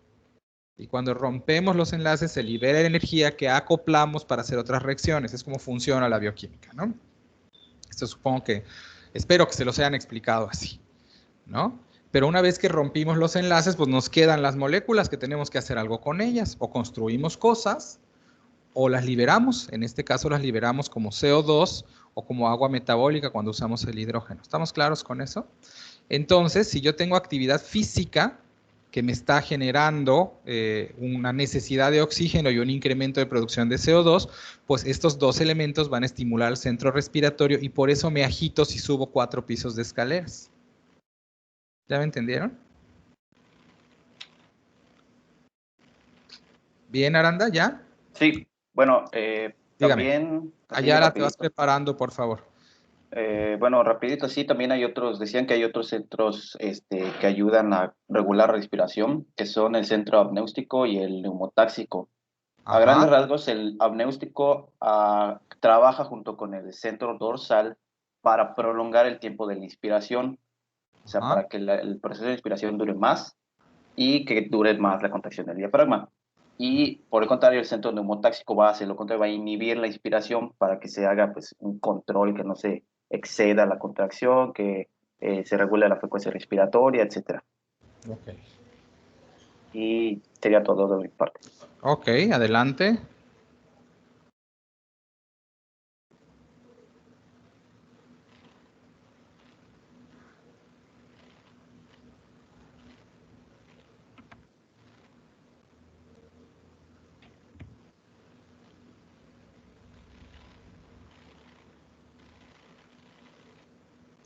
Y cuando rompemos los enlaces se libera energía que acoplamos para hacer otras reacciones. Es como funciona la bioquímica, ¿no? Esto supongo que, espero que se los hayan explicado así, ¿no? Pero una vez que rompimos los enlaces, pues nos quedan las moléculas que tenemos que hacer algo con ellas. O construimos cosas, o las liberamos. En este caso las liberamos como CO2 o como agua metabólica cuando usamos el hidrógeno. ¿Estamos claros con eso? Entonces, si yo tengo actividad física que me está generando una necesidad de oxígeno y un incremento de producción de CO2, pues estos dos elementos van a estimular el centro respiratorio y por eso me agito si subo 4 pisos de escaleras. ¿Ya me entendieron? Bien, Aranda, ¿ya? Sí, bueno, también... Ayala, te vas preparando, por favor. Bueno, rapidito, sí, también hay otros, decían que hay otros centros que ayudan a regular la respiración, que son el centro apnéustico y el neumotáxico. A grandes rasgos, el apnéustico trabaja junto con el centro dorsal para prolongar el tiempo de la inspiración. sea, para que el proceso de inspiración dure más y que dure más la contracción del diafragma. Y por el contrario, el centro neumotáxico va a hacer lo contrario, va a inhibir la inspiración para que se haga pues, un control, que no se exceda la contracción, que se regule la frecuencia respiratoria, etc. Ok. Y sería todo de mi parte. Ok, adelante.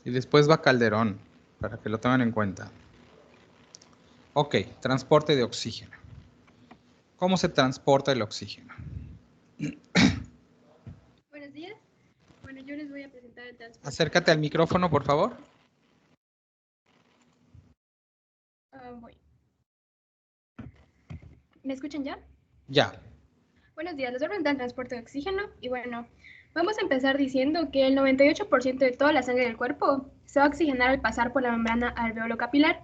Y después va Calderón, para que lo tengan en cuenta. Ok, transporte de oxígeno. ¿Cómo se transporta el oxígeno? Buenos días. Bueno, yo les voy a presentar el transporte. Acércate al micrófono, por favor. Voy. ¿Me escuchan ya? Ya. Buenos días, les voy a presentar el transporte de oxígeno. Y bueno, vamos a empezar diciendo que el 98% de toda la sangre del cuerpo se va a oxigenar al pasar por la membrana alveolo-capilar.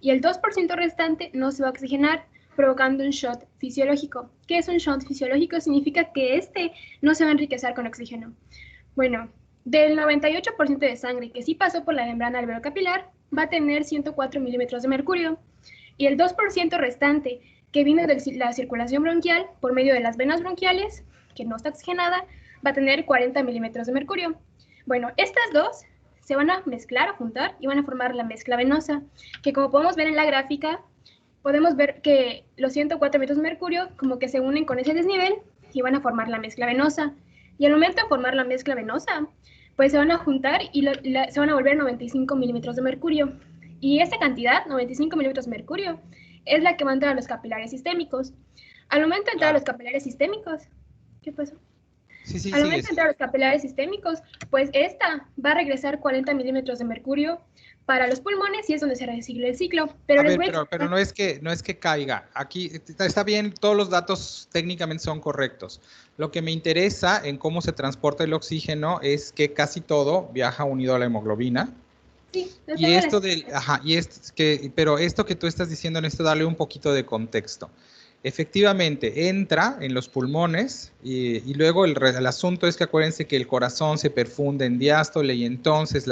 Y el 2% restante no se va a oxigenar, provocando un shot fisiológico. ¿Qué es un shot fisiológico? Significa que este no se va a enriquecer con oxígeno. Bueno, del 98% de sangre que sí pasó por la membrana alveolo-capilar, va a tener 104 milímetros de mercurio. Y el 2% restante, que vino de la circulación bronquial por medio de las venas bronquiales, que no está oxigenada, va a tener 40 milímetros de mercurio. Bueno, estas dos se van a mezclar, a juntar, y van a formar la mezcla venosa, que como podemos ver en la gráfica, podemos ver que los 104 milímetros de mercurio como que se unen con ese desnivel y van a formar la mezcla venosa. Y al momento de formar la mezcla venosa, pues se van a juntar y se van a volver 95 milímetros de mercurio. Y esta cantidad, 95 milímetros de mercurio, es la que va a entrar a los capilares sistémicos. Al momento de entrar a los capilares sistémicos, ¿qué pasó? Al momento de entrar a los capilares sistémicos, pues esta va a regresar 40 milímetros de mercurio para los pulmones y es donde se recicla el ciclo. Pero no es que caiga. Aquí está bien, todos los datos técnicamente son correctos. Lo que me interesa en cómo se transporta el oxígeno es que casi todo viaja unido a la hemoglobina. Sí, y esto pero esto que tú estás diciendo, necesito darle un poquito de contexto. Efectivamente, entra en los pulmones y luego el asunto es que acuérdense que el corazón se perfunde en diástole y entonces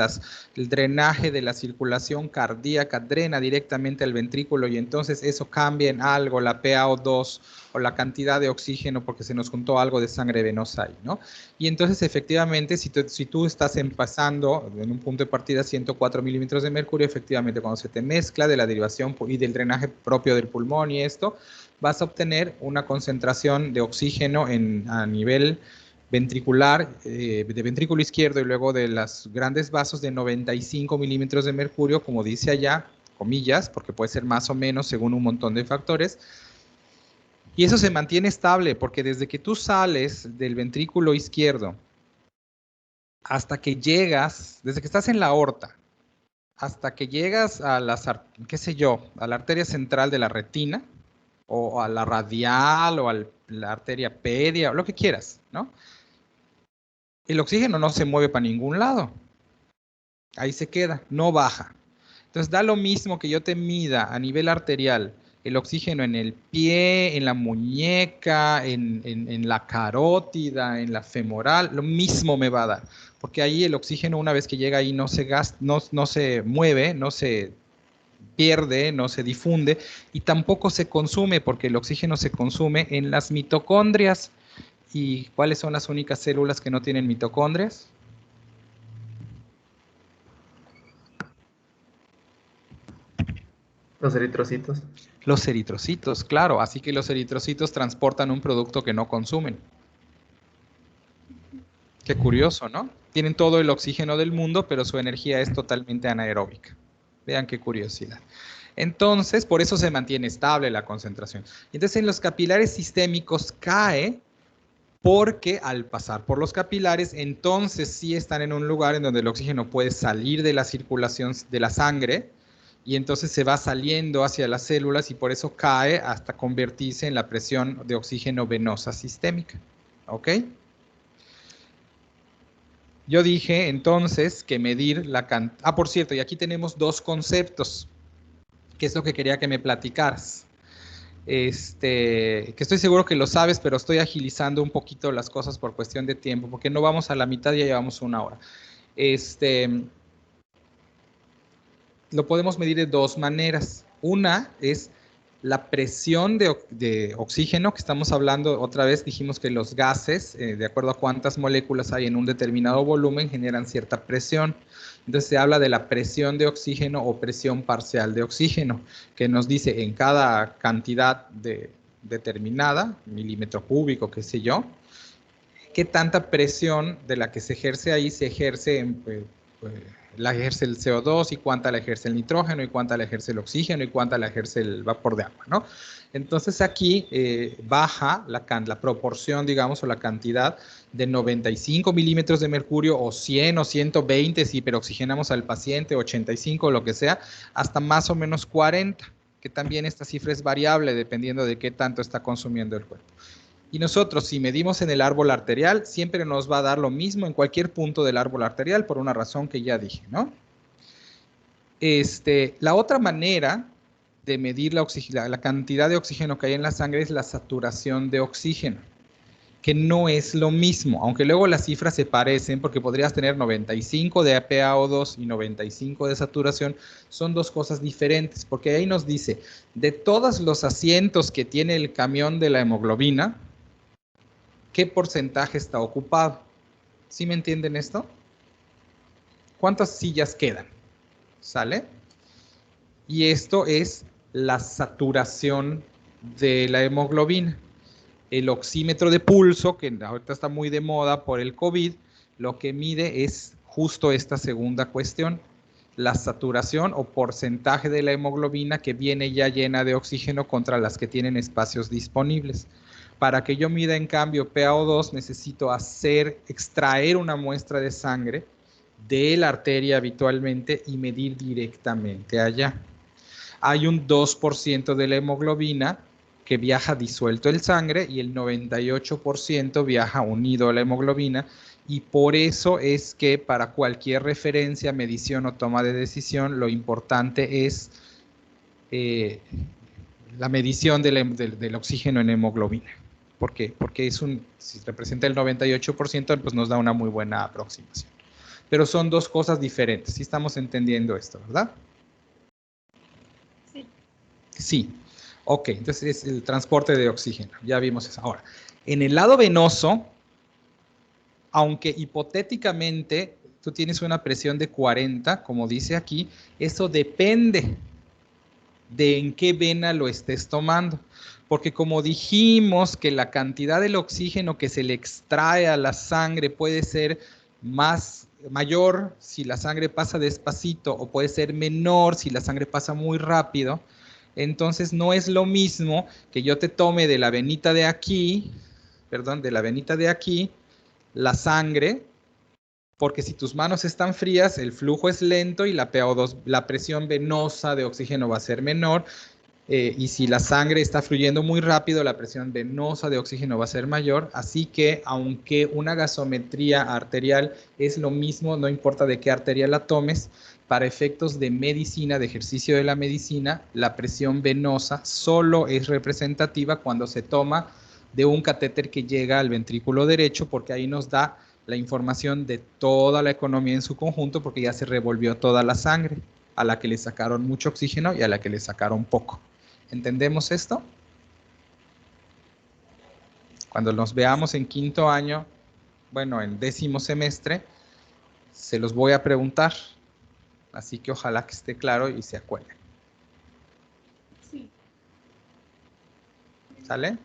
el drenaje de la circulación cardíaca drena directamente al ventrículo y entonces eso cambia en algo, la PaO2 o la cantidad de oxígeno porque se nos juntó algo de sangre venosa ahí, ¿no? Y entonces efectivamente si tú estás pasando en un punto de partida 104 milímetros de mercurio, efectivamente cuando se te mezcla de la derivación y del drenaje propio del pulmón y esto, vas a obtener una concentración de oxígeno a nivel ventricular, de ventrículo izquierdo y luego de los grandes vasos de 95 milímetros de mercurio, como dice allá, comillas, porque puede ser más o menos según un montón de factores. Y eso se mantiene estable porque desde que tú sales del ventrículo izquierdo hasta que llegas, desde que estás en la aorta, hasta que llegas a a la arteria central de la retina, o a la radial, o a la arteria pedia, o lo que quieras, ¿no? El oxígeno no se mueve para ningún lado. Ahí se queda, no baja. Entonces da lo mismo que yo te mida a nivel arterial el oxígeno en el pie, en la muñeca, en la carótida, en la femoral, lo mismo me va a dar. Porque ahí el oxígeno una vez que llega ahí no se mueve, no se pierde, no se difunde y tampoco se consume porque el oxígeno se consume en las mitocondrias. ¿Y cuáles son las únicas células que no tienen mitocondrias? Los eritrocitos. Los eritrocitos, claro. Así que los eritrocitos transportan un producto que no consumen. Qué curioso, ¿no? Tienen todo el oxígeno del mundo, pero su energía es totalmente anaeróbica. Vean qué curiosidad. Entonces, por eso se mantiene estable la concentración. Entonces, en los capilares sistémicos cae porque al pasar por los capilares, entonces sí están en un lugar en donde el oxígeno puede salir de la circulación de la sangre y entonces se va saliendo hacia las células y por eso cae hasta convertirse en la presión de oxígeno venosa sistémica. ¿Ok? Yo dije entonces que medir la cantidad... Ah, por cierto, y aquí tenemos dos conceptos, que es lo que quería que me platicaras. Que estoy seguro que lo sabes, pero estoy agilizando un poquito las cosas por cuestión de tiempo, porque no vamos a la mitad, ya llevamos 1 hora. Lo podemos medir de dos maneras. Una es la presión de oxígeno, que estamos hablando, otra vez dijimos que los gases, de acuerdo a cuántas moléculas hay en un determinado volumen, generan cierta presión. Entonces se habla de la presión de oxígeno o presión parcial de oxígeno, que nos dice en cada cantidad determinada, milímetro cúbico, qué sé yo, qué tanta presión de la que se ejerce ahí se ejerce la ejerce el CO2 y cuánta la ejerce el nitrógeno y cuánta la ejerce el oxígeno y cuánta la ejerce el vapor de agua, ¿no? Entonces aquí baja la proporción, digamos, o la cantidad de 95 milímetros de mercurio o 100 o 120 si hiperoxigenamos al paciente, 85 o lo que sea, hasta más o menos 40, que también esta cifra es variable dependiendo de qué tanto está consumiendo el cuerpo. Y nosotros, si medimos en el árbol arterial, siempre nos va a dar lo mismo en cualquier punto del árbol arterial, por una razón que ya dije, ¿no? La otra manera de medir la cantidad de oxígeno que hay en la sangre es la saturación de oxígeno, que no es lo mismo, aunque luego las cifras se parecen, porque podrías tener 95 de PaO2 y 95 de saturación, son dos cosas diferentes, porque ahí nos dice, de todos los asientos que tiene el camión de la hemoglobina, ¿qué porcentaje está ocupado? ¿Sí me entienden esto? ¿Cuántas sillas quedan? ¿Sale? Y esto es la saturación de la hemoglobina. El oxímetro de pulso, que ahorita está muy de moda por el COVID, lo que mide es justo esta segunda cuestión, la saturación o porcentaje de la hemoglobina que viene ya llena de oxígeno contra las que tienen espacios disponibles. Para que yo mida en cambio PaO2 necesito extraer una muestra de sangre de la arteria habitualmente y medir directamente allá. Hay un 2% de la hemoglobina que viaja disuelto en sangre y el 98% viaja unido a la hemoglobina, y por eso es que para cualquier referencia, medición o toma de decisión, lo importante es la medición del oxígeno en hemoglobina. ¿Por qué? Porque si representa el 98%, pues nos da una muy buena aproximación. Pero son dos cosas diferentes. Sí estamos entendiendo esto, ¿verdad? Sí. Sí. Ok, entonces es el transporte de oxígeno. Ya vimos eso. Ahora, en el lado venoso, aunque hipotéticamente tú tienes una presión de 40, como dice aquí, eso depende de en qué vena lo estés tomando. Porque como dijimos que la cantidad del oxígeno que se le extrae a la sangre puede ser mayor si la sangre pasa despacito o puede ser menor si la sangre pasa muy rápido, entonces no es lo mismo que yo te tome de la venita de aquí, la sangre, porque si tus manos están frías, el flujo es lento y la PaO2, la presión venosa de oxígeno va a ser menor. Y si la sangre está fluyendo muy rápido, la presión venosa de oxígeno va a ser mayor. Así que, aunque una gasometría arterial es lo mismo, no importa de qué arteria la tomes, para efectos de medicina, de ejercicio de la medicina, la presión venosa solo es representativa cuando se toma de un catéter que llega al ventrículo derecho, porque ahí nos da la información de toda la economía en su conjunto, porque ya se revolvió toda la sangre, a la que le sacaron mucho oxígeno y a la que le sacaron poco. ¿Entendemos esto? Cuando nos veamos en quinto año, bueno, en 10º semestre, se los voy a preguntar. Así que ojalá que esté claro y se acuerden. Sí. ¿Sale?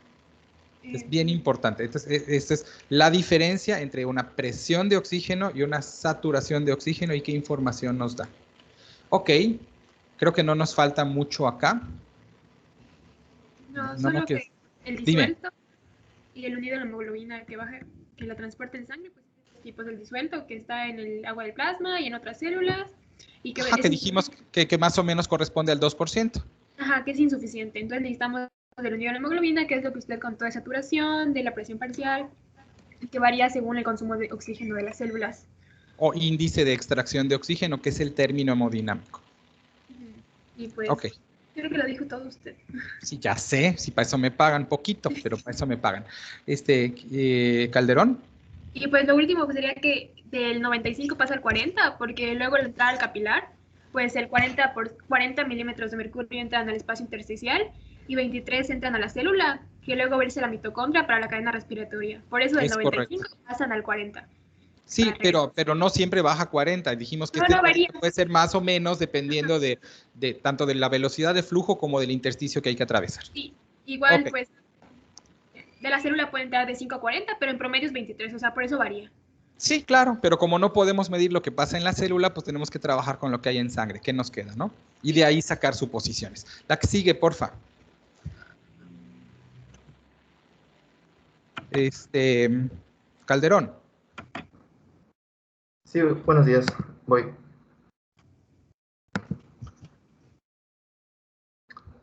Es bien importante. Entonces, esta es la diferencia entre una presión de oxígeno y una saturación de oxígeno y qué información nos da. Ok, creo que no nos falta mucho acá. No, solo que el disuelto y el unido a la hemoglobina que la transporta en sangre, pues tipos del disuelto que está en el agua del plasma y en otras células. Y que dijimos que más o menos corresponde al 2%. Ajá, que es insuficiente. Entonces necesitamos del unido a la hemoglobina, que es lo que usted contó de saturación, de la presión parcial, que varía según el consumo de oxígeno de las células. o índice de extracción de oxígeno, que es el término hemodinámico. Y pues, Ok. creo que lo dijo todo usted. Sí, ya sé, sí, para eso me pagan poquito, pero para eso me pagan. Calderón. Y pues lo último pues, sería que del 95 pasa al 40, porque luego al entrar al capilar, pues el 40 milímetros de mercurio entran al espacio intersticial y 23 entran a la célula, que luego verse la mitocondria para la cadena respiratoria. Por eso del Es 95 correcto. pasan al 40. Sí, pero no siempre baja a 40. Dijimos que No, varía. puede ser más o menos dependiendo de tanto de la velocidad de flujo como del intersticio que hay que atravesar. Sí, igual Ok. pues de la célula puede entrar de 5 a 40, pero en promedio es 23, o sea, por eso varía. Sí, claro, pero como no podemos medir lo que pasa en la célula, pues tenemos que trabajar con lo que hay en sangre, que nos queda, ¿no? Y de ahí sacar suposiciones. La que sigue, porfa. Calderón. Sí, buenos días. Voy.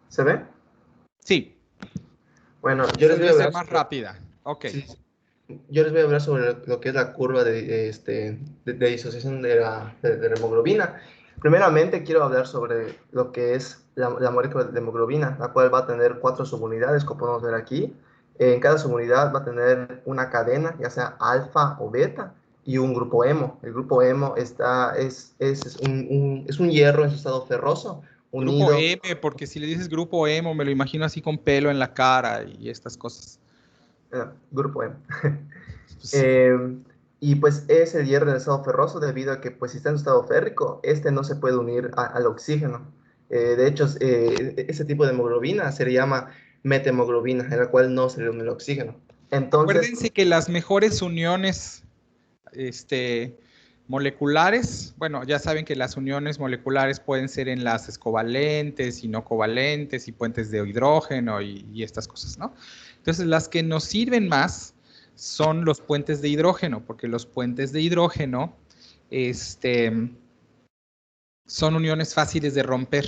¿Se ve? Sí. Bueno, yo les voy a Debe ser hablar más rápida. Ok. Sí, yo les voy a hablar sobre lo que es la curva de disociación de la hemoglobina. Primeramente, quiero hablar sobre lo que es la molécula de hemoglobina, la cual va a tener 4 subunidades, como podemos ver aquí. En cada subunidad va a tener una cadena, ya sea alfa o beta, y un grupo hemo. El grupo hemo es un hierro en su estado ferroso, Grupo unido. M, porque si le dices grupo hemo, me lo imagino así con pelo en la cara y estas cosas. Grupo hemo. Pues, Y pues es el hierro en estado ferroso debido a que pues si está en estado férrico, este no se puede unir al oxígeno. De hecho, ese tipo de hemoglobina se le llama methemoglobina, en la cual no se le une el oxígeno. Entonces, acuérdense que las mejores uniones moleculares, bueno, ya saben que las uniones moleculares pueden ser enlaces covalentes y no covalentes y puentes de hidrógeno y estas cosas, ¿no? Entonces, las que nos sirven más son los puentes de hidrógeno, porque los puentes de hidrógeno son uniones fáciles de romper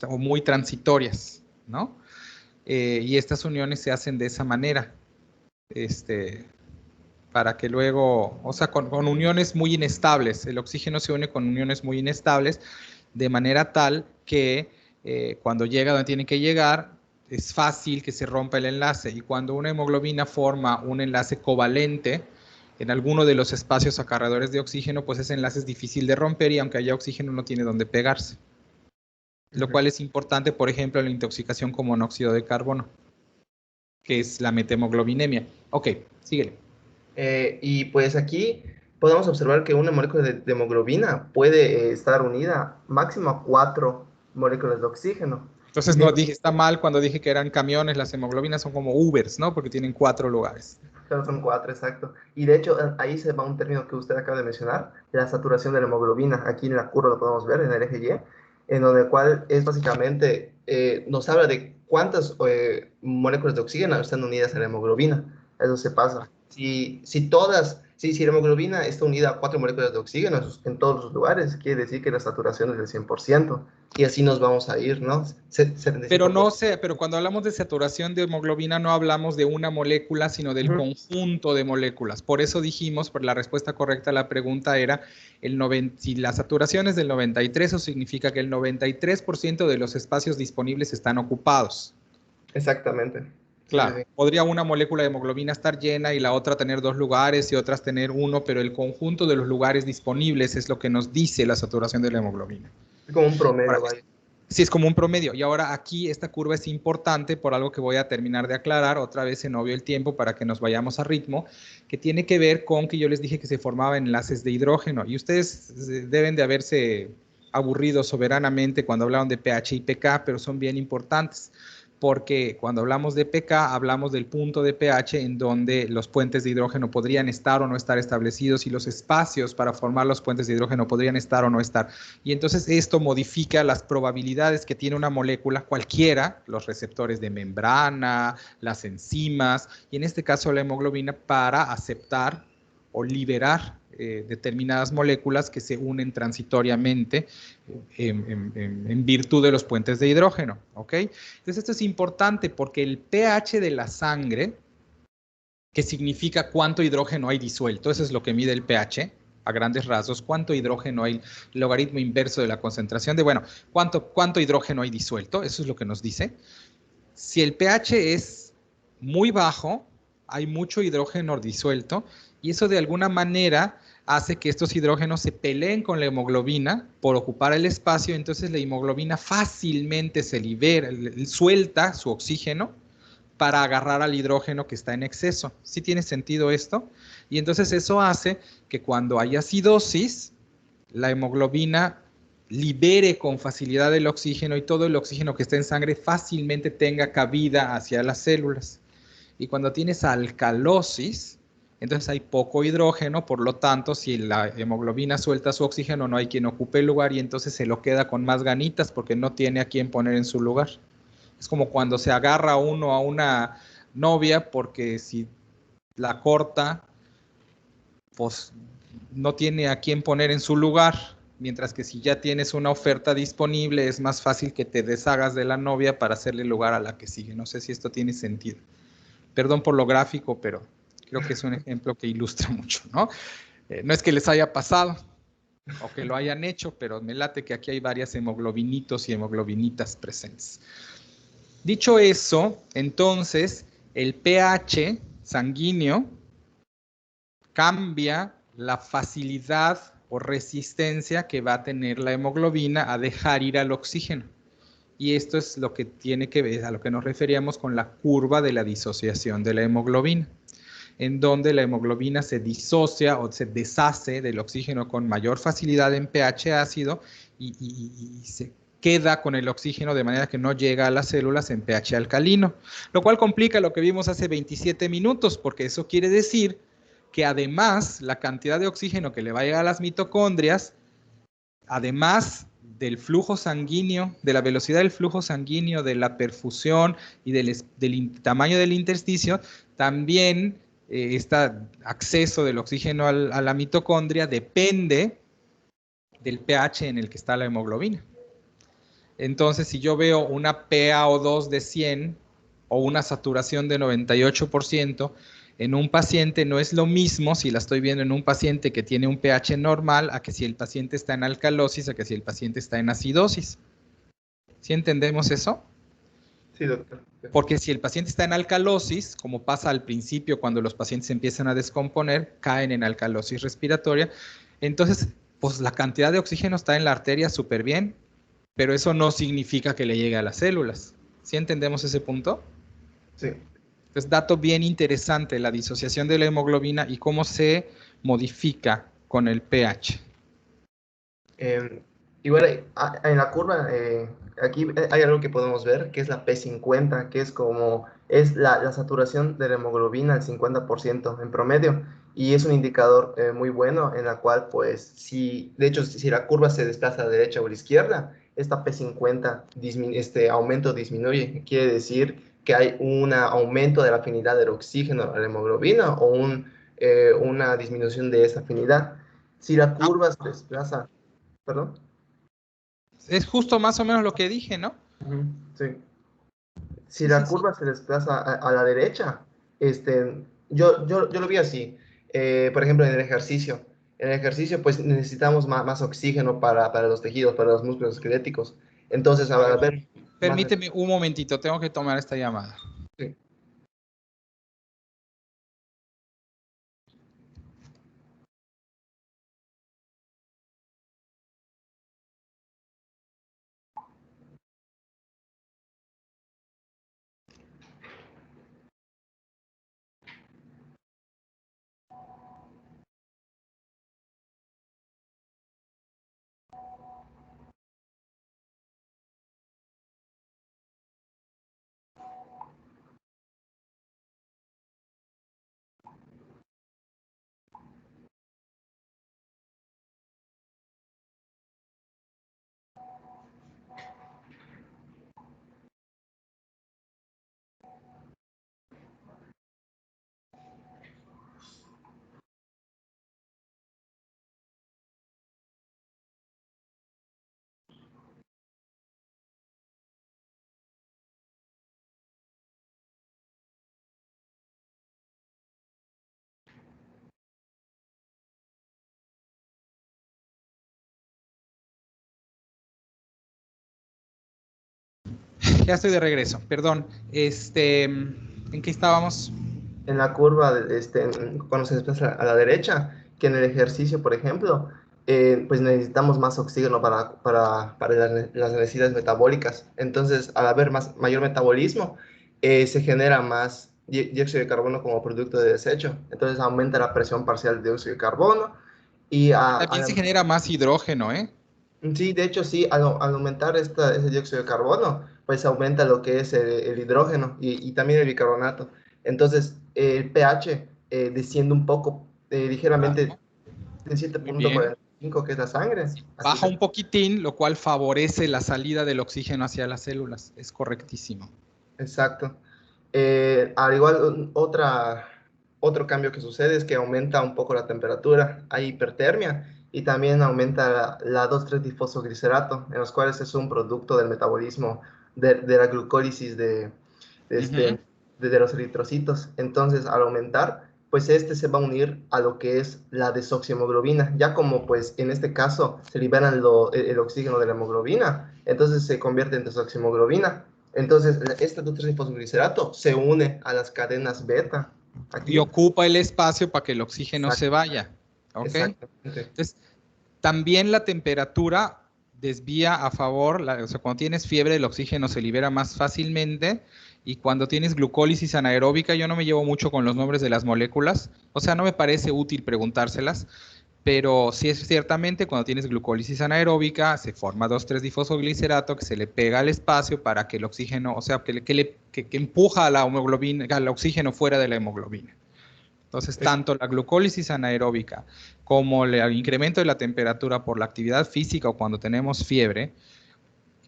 o muy transitorias, ¿no? Y estas uniones se hacen de esa manera, para que luego, o sea, con uniones muy inestables, el oxígeno se une con uniones muy inestables, de manera tal que cuando llega donde tiene que llegar, es fácil que se rompa el enlace, y cuando una hemoglobina forma un enlace covalente en alguno de los espacios acarreadores de oxígeno, pues ese enlace es difícil de romper y aunque haya oxígeno no tiene dónde pegarse. Lo cual es importante, por ejemplo, en la intoxicación con monóxido de carbono, que es la methemoglobinemia. Ok, síguele. Y pues aquí podemos observar que una molécula de hemoglobina puede estar unida máximo a 4 moléculas de oxígeno. Entonces no dije, está mal cuando dije que eran camiones, las hemoglobinas son como Ubers, ¿no? Porque tienen 4 lugares. Claro, son 4, exacto. Y de hecho, ahí se va un término que usted acaba de mencionar, la saturación de la hemoglobina. Aquí en la curva lo podemos ver, en el eje Y, en donde cual es básicamente, nos habla de cuántas moléculas de oxígeno están unidas a la hemoglobina. Eso se pasa. Si la hemoglobina está unida a 4 moléculas de oxígeno en todos los lugares, quiere decir que la saturación es del 100%. Y así nos vamos a ir, ¿no? Pero no sé, pero cuando hablamos de saturación de hemoglobina no hablamos de una molécula, sino del conjunto de moléculas. Por eso dijimos, por la respuesta correcta a la pregunta era, si la saturación es del 93, eso significa que el 93% de los espacios disponibles están ocupados. Exactamente. Claro, sí. Podría una molécula de hemoglobina estar llena y la otra tener 2 lugares y otras tener 1, pero el conjunto de los lugares disponibles es lo que nos dice la saturación de la hemoglobina. Es como un promedio. Ahora, sí, es como un promedio. Y ahora aquí esta curva es importante por algo que voy a terminar de aclarar, otra vez en obvio el tiempo para que nos vayamos a ritmo, que tiene que ver con que yo les dije que se formaban enlaces de hidrógeno y ustedes deben de haberse aburrido soberanamente cuando hablaron de pH y pK, pero son bien importantes. Porque cuando hablamos de pK, hablamos del punto de pH en donde los puentes de hidrógeno podrían estar o no estar establecidos y los espacios para formar los puentes de hidrógeno podrían estar o no estar. Y entonces esto modifica las probabilidades que tiene una molécula cualquiera, los receptores de membrana, las enzimas, y en este caso la hemoglobina, para aceptar o liberar determinadas moléculas que se unen transitoriamente en virtud de los puentes de hidrógeno, ¿ok? Entonces esto es importante porque el pH de la sangre, que significa cuánto hidrógeno hay disuelto, eso es lo que mide el pH, a grandes rasgos, cuánto hidrógeno hay, el logaritmo inverso de la concentración de, bueno, cuánto hidrógeno hay disuelto, eso es lo que nos dice. Si el pH es muy bajo, hay mucho hidrógeno disuelto, y eso de alguna manera hace que estos hidrógenos se peleen con la hemoglobina por ocupar el espacio, entonces la hemoglobina fácilmente se libera, suelta su oxígeno para agarrar al hidrógeno que está en exceso. ¿Sí tiene sentido esto? Y entonces eso hace que cuando hay acidosis, la hemoglobina libere con facilidad el oxígeno y todo el oxígeno que está en sangre fácilmente tenga cabida hacia las células. Y cuando tienes alcalosis, entonces hay poco hidrógeno, por lo tanto, si la hemoglobina suelta su oxígeno, no hay quien ocupe el lugar y entonces se lo queda con más ganitas porque no tiene a quien poner en su lugar. Es como cuando se agarra uno a una novia porque si la corta, pues no tiene a quien poner en su lugar, mientras que si ya tienes una oferta disponible, es más fácil que te deshagas de la novia para hacerle lugar a la que sigue. No sé si esto tiene sentido. Perdón por lo gráfico, pero creo que es un ejemplo que ilustra mucho, ¿no? No es que les haya pasado o que lo hayan hecho, pero me late que aquí hay varias hemoglobinitos y hemoglobinitas presentes. Dicho eso, entonces, el pH sanguíneo cambia la facilidad o resistencia que va a tener la hemoglobina a dejar ir al oxígeno. Y esto es lo que tiene que ver, a lo que nos referíamos con la curva de la disociación de la hemoglobina, en donde la hemoglobina se disocia o se deshace del oxígeno con mayor facilidad en pH ácido y se queda con el oxígeno de manera que no llega a las células en pH alcalino, lo cual complica lo que vimos hace 27 minutos, porque eso quiere decir que además la cantidad de oxígeno que le va a llegar a las mitocondrias, además del flujo sanguíneo, de la velocidad del flujo sanguíneo, de la perfusión y del tamaño del intersticio, también este acceso del oxígeno a la mitocondria depende del pH en el que está la hemoglobina. Entonces, si yo veo una PaO2 de 100 o una saturación de 98%, en un paciente no es lo mismo si la estoy viendo en un paciente que tiene un pH normal a que si el paciente está en alcalosis, a que si el paciente está en acidosis. ¿Sí entendemos eso? Sí, doctor. Porque si el paciente está en alcalosis, como pasa al principio cuando los pacientes empiezan a descomponer, caen en alcalosis respiratoria, entonces pues la cantidad de oxígeno está en la arteria súper bien, pero eso no significa que le llegue a las células. ¿Sí entendemos ese punto? Sí. Es dato bien interesante la disociación de la hemoglobina y cómo se modifica con el pH. Igual en la curva, aquí hay algo que podemos ver, que es la P50, que es la saturación de la hemoglobina al 50% en promedio, y es un indicador muy bueno en la cual, pues, de hecho, si la curva se desplaza a derecha o a la izquierda, esta P50, este aumento disminuye, quiere decir que hay un aumento de la afinidad del oxígeno a la hemoglobina o una disminución de esa afinidad. Si la curva se desplaza, perdón. Es justo más o menos lo que dije, ¿no? Sí. Si la curva se desplaza a la derecha, yo lo vi así. Por ejemplo, en el ejercicio. En el ejercicio, pues necesitamos más oxígeno para los tejidos, para los músculos esqueléticos. Entonces, a ver. Permíteme un momentito, tengo que tomar esta llamada. Sí. ya estoy de regreso, perdón. ¿En qué estábamos? En la curva, cuando se desplaza a la derecha, que en el ejercicio, por ejemplo, pues necesitamos más oxígeno para las necesidades metabólicas. Entonces, al haber mayor metabolismo, se genera más dióxido de carbono como producto de desecho. Entonces, aumenta la presión parcial de dióxido de carbono. Y también se genera más hidrógeno, ¿eh? Sí, de hecho, sí, al aumentar ese dióxido de carbono, pues aumenta lo que es el hidrógeno y también el bicarbonato. Entonces, el pH desciende un poco, ligeramente, de 7.45, que es la sangre. Baja un poquitín, lo cual favorece la salida del oxígeno hacia las células. Es correctísimo. Exacto. Al igual, otro cambio que sucede es que aumenta un poco la temperatura. Hay hipertermia y también aumenta la 2,3-difosfoglicerato, en los cuales es un producto del metabolismo de la glucólisis de los eritrocitos. Entonces, al aumentar, pues se va a unir a lo que es la desoxihemoglobina. Ya como, pues, en este caso, se liberan el oxígeno de la hemoglobina, entonces se convierte en desoxihemoglobina. Entonces, este 2,3-difosfoglicerato se une a las cadenas beta. Y ocupa el espacio para que el oxígeno se vaya. ¿Ok? Exactamente. Entonces, también la temperatura desvía a favor, o sea, cuando tienes fiebre el oxígeno se libera más fácilmente, y cuando tienes glucólisis anaeróbica, yo no me llevo mucho con los nombres de las moléculas, o sea, no me parece útil preguntárselas, pero sí es ciertamente cuando tienes glucólisis anaeróbica se forma 2,3-difosfoglicerato que se le pega al espacio para que el oxígeno, o sea, que empuja a la hemoglobina, al oxígeno fuera de la hemoglobina. Entonces, tanto la glucólisis anaeróbica como el incremento de la temperatura por la actividad física o cuando tenemos fiebre,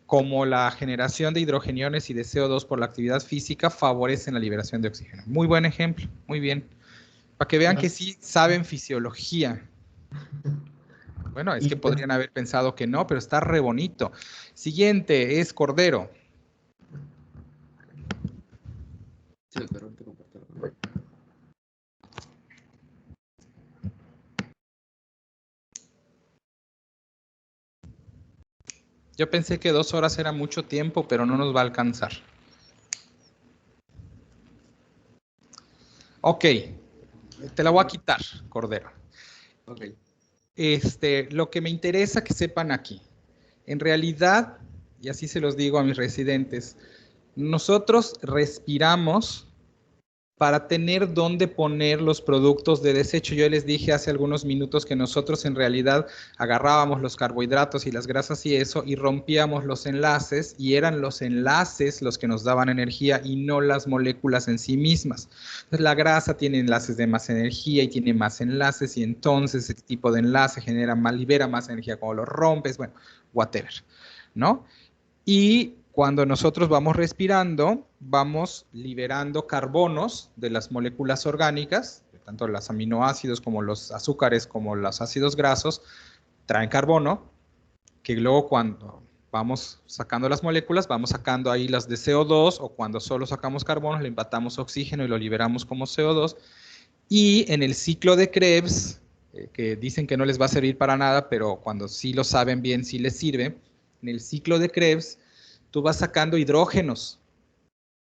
como la generación de hidrogeniones y de CO2 por la actividad física, favorecen la liberación de oxígeno. Muy buen ejemplo, muy bien. Para que vean que sí saben fisiología. Bueno, es que podrían haber pensado que no, pero está re bonito. Siguiente es Cordero. Yo pensé que 2 horas era mucho tiempo, pero no nos va a alcanzar. Ok, te la voy a quitar, Cordero. Ok. Lo que me interesa que sepan aquí, en realidad, y así se los digo a mis residentes, nosotros respiramos para tener dónde poner los productos de desecho. Yo les dije hace algunos minutos que nosotros en realidad agarrábamos los carbohidratos y las grasas y eso y rompíamos los enlaces, y eran los enlaces los que nos daban energía y no las moléculas en sí mismas. Entonces la grasa tiene enlaces de más energía y tiene más enlaces, y entonces ese tipo de enlace libera más energía cuando lo rompes, bueno, whatever, ¿no? Y cuando nosotros vamos respirando, vamos liberando carbonos de las moléculas orgánicas, tanto los aminoácidos como los azúcares como los ácidos grasos, traen carbono, que luego cuando vamos sacando las moléculas, vamos sacando ahí las de CO2, o cuando solo sacamos carbono, le empatamos oxígeno y lo liberamos como CO2. Y en el ciclo de Krebs, que dicen que no les va a servir para nada, pero cuando sí lo saben bien, sí les sirve, en el ciclo de Krebs, tú vas sacando hidrógenos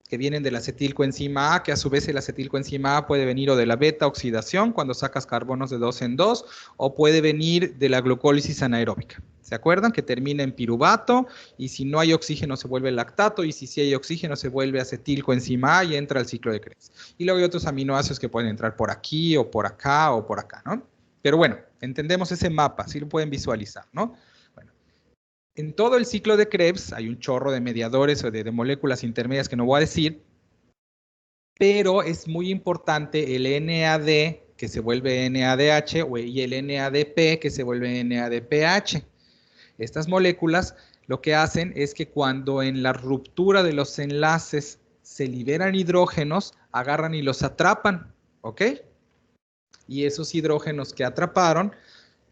que vienen de la acetilcoenzima A, que a su vez el acetilcoenzima A puede venir o de la beta oxidación, cuando sacas carbonos de 2 en 2, o puede venir de la glucólisis anaeróbica. ¿Se acuerdan? Que termina en piruvato, y si no hay oxígeno se vuelve lactato, y si sí hay oxígeno se vuelve acetilcoenzima A y entra al ciclo de Krebs. Y luego hay otros aminoácidos que pueden entrar por aquí, o por acá, ¿no? Pero bueno, entendemos ese mapa, sí lo pueden visualizar, ¿no? En todo el ciclo de Krebs hay un chorro de mediadores o de moléculas intermedias que no voy a decir, pero es muy importante el NAD que se vuelve NADH y el NADP que se vuelve NADPH. Estas moléculas lo que hacen es que cuando en la ruptura de los enlaces se liberan hidrógenos, agarran y los atrapan, ¿ok? Y esos hidrógenos que atraparon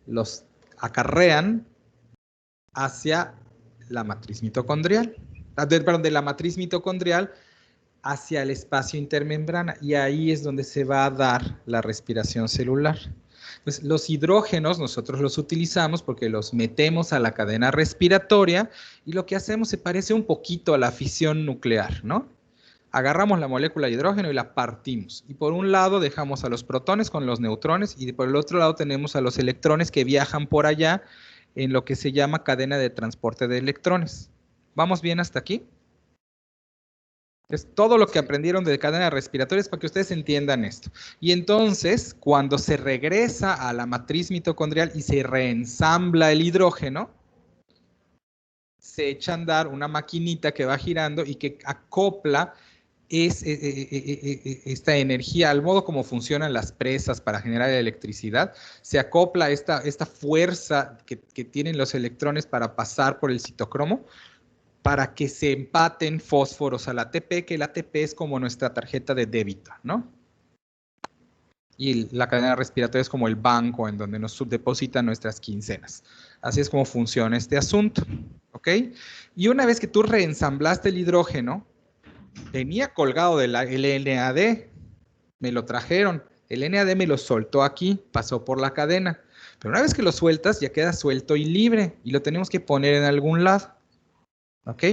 los acarrean hacia la matriz mitocondrial, de la matriz mitocondrial hacia el espacio intermembrana, y ahí es donde se va a dar la respiración celular. Pues los hidrógenos nosotros los utilizamos porque los metemos a la cadena respiratoria y lo que hacemos se parece un poquito a la fisión nuclear, ¿no? Agarramos la molécula de hidrógeno y la partimos. Y por un lado dejamos a los protones con los neutrones y por el otro lado tenemos a los electrones que viajan por allá en lo que se llama cadena de transporte de electrones. ¿Vamos bien hasta aquí? Es todo lo que aprendieron de cadena respiratoria es para que ustedes entiendan esto. Y entonces, cuando se regresa a la matriz mitocondrial y se reensambla el hidrógeno, se echa a andar una maquinita que va girando y que acopla esta energía, al modo como funcionan las presas para generar electricidad, se acopla esta fuerza que tienen los electrones para pasar por el citocromo, para que se empaten fósforos al ATP, que el ATP es como nuestra tarjeta de débito, ¿no? Y la cadena respiratoria es como el banco en donde nos depositan nuestras quincenas. Así es como funciona este asunto, ¿ok? Y una vez que tú reensamblaste el hidrógeno, venía colgado el NAD, me lo trajeron, el NAD me lo soltó aquí, pasó por la cadena, pero una vez que lo sueltas ya queda suelto y libre y lo tenemos que poner en algún lado, ¿ok?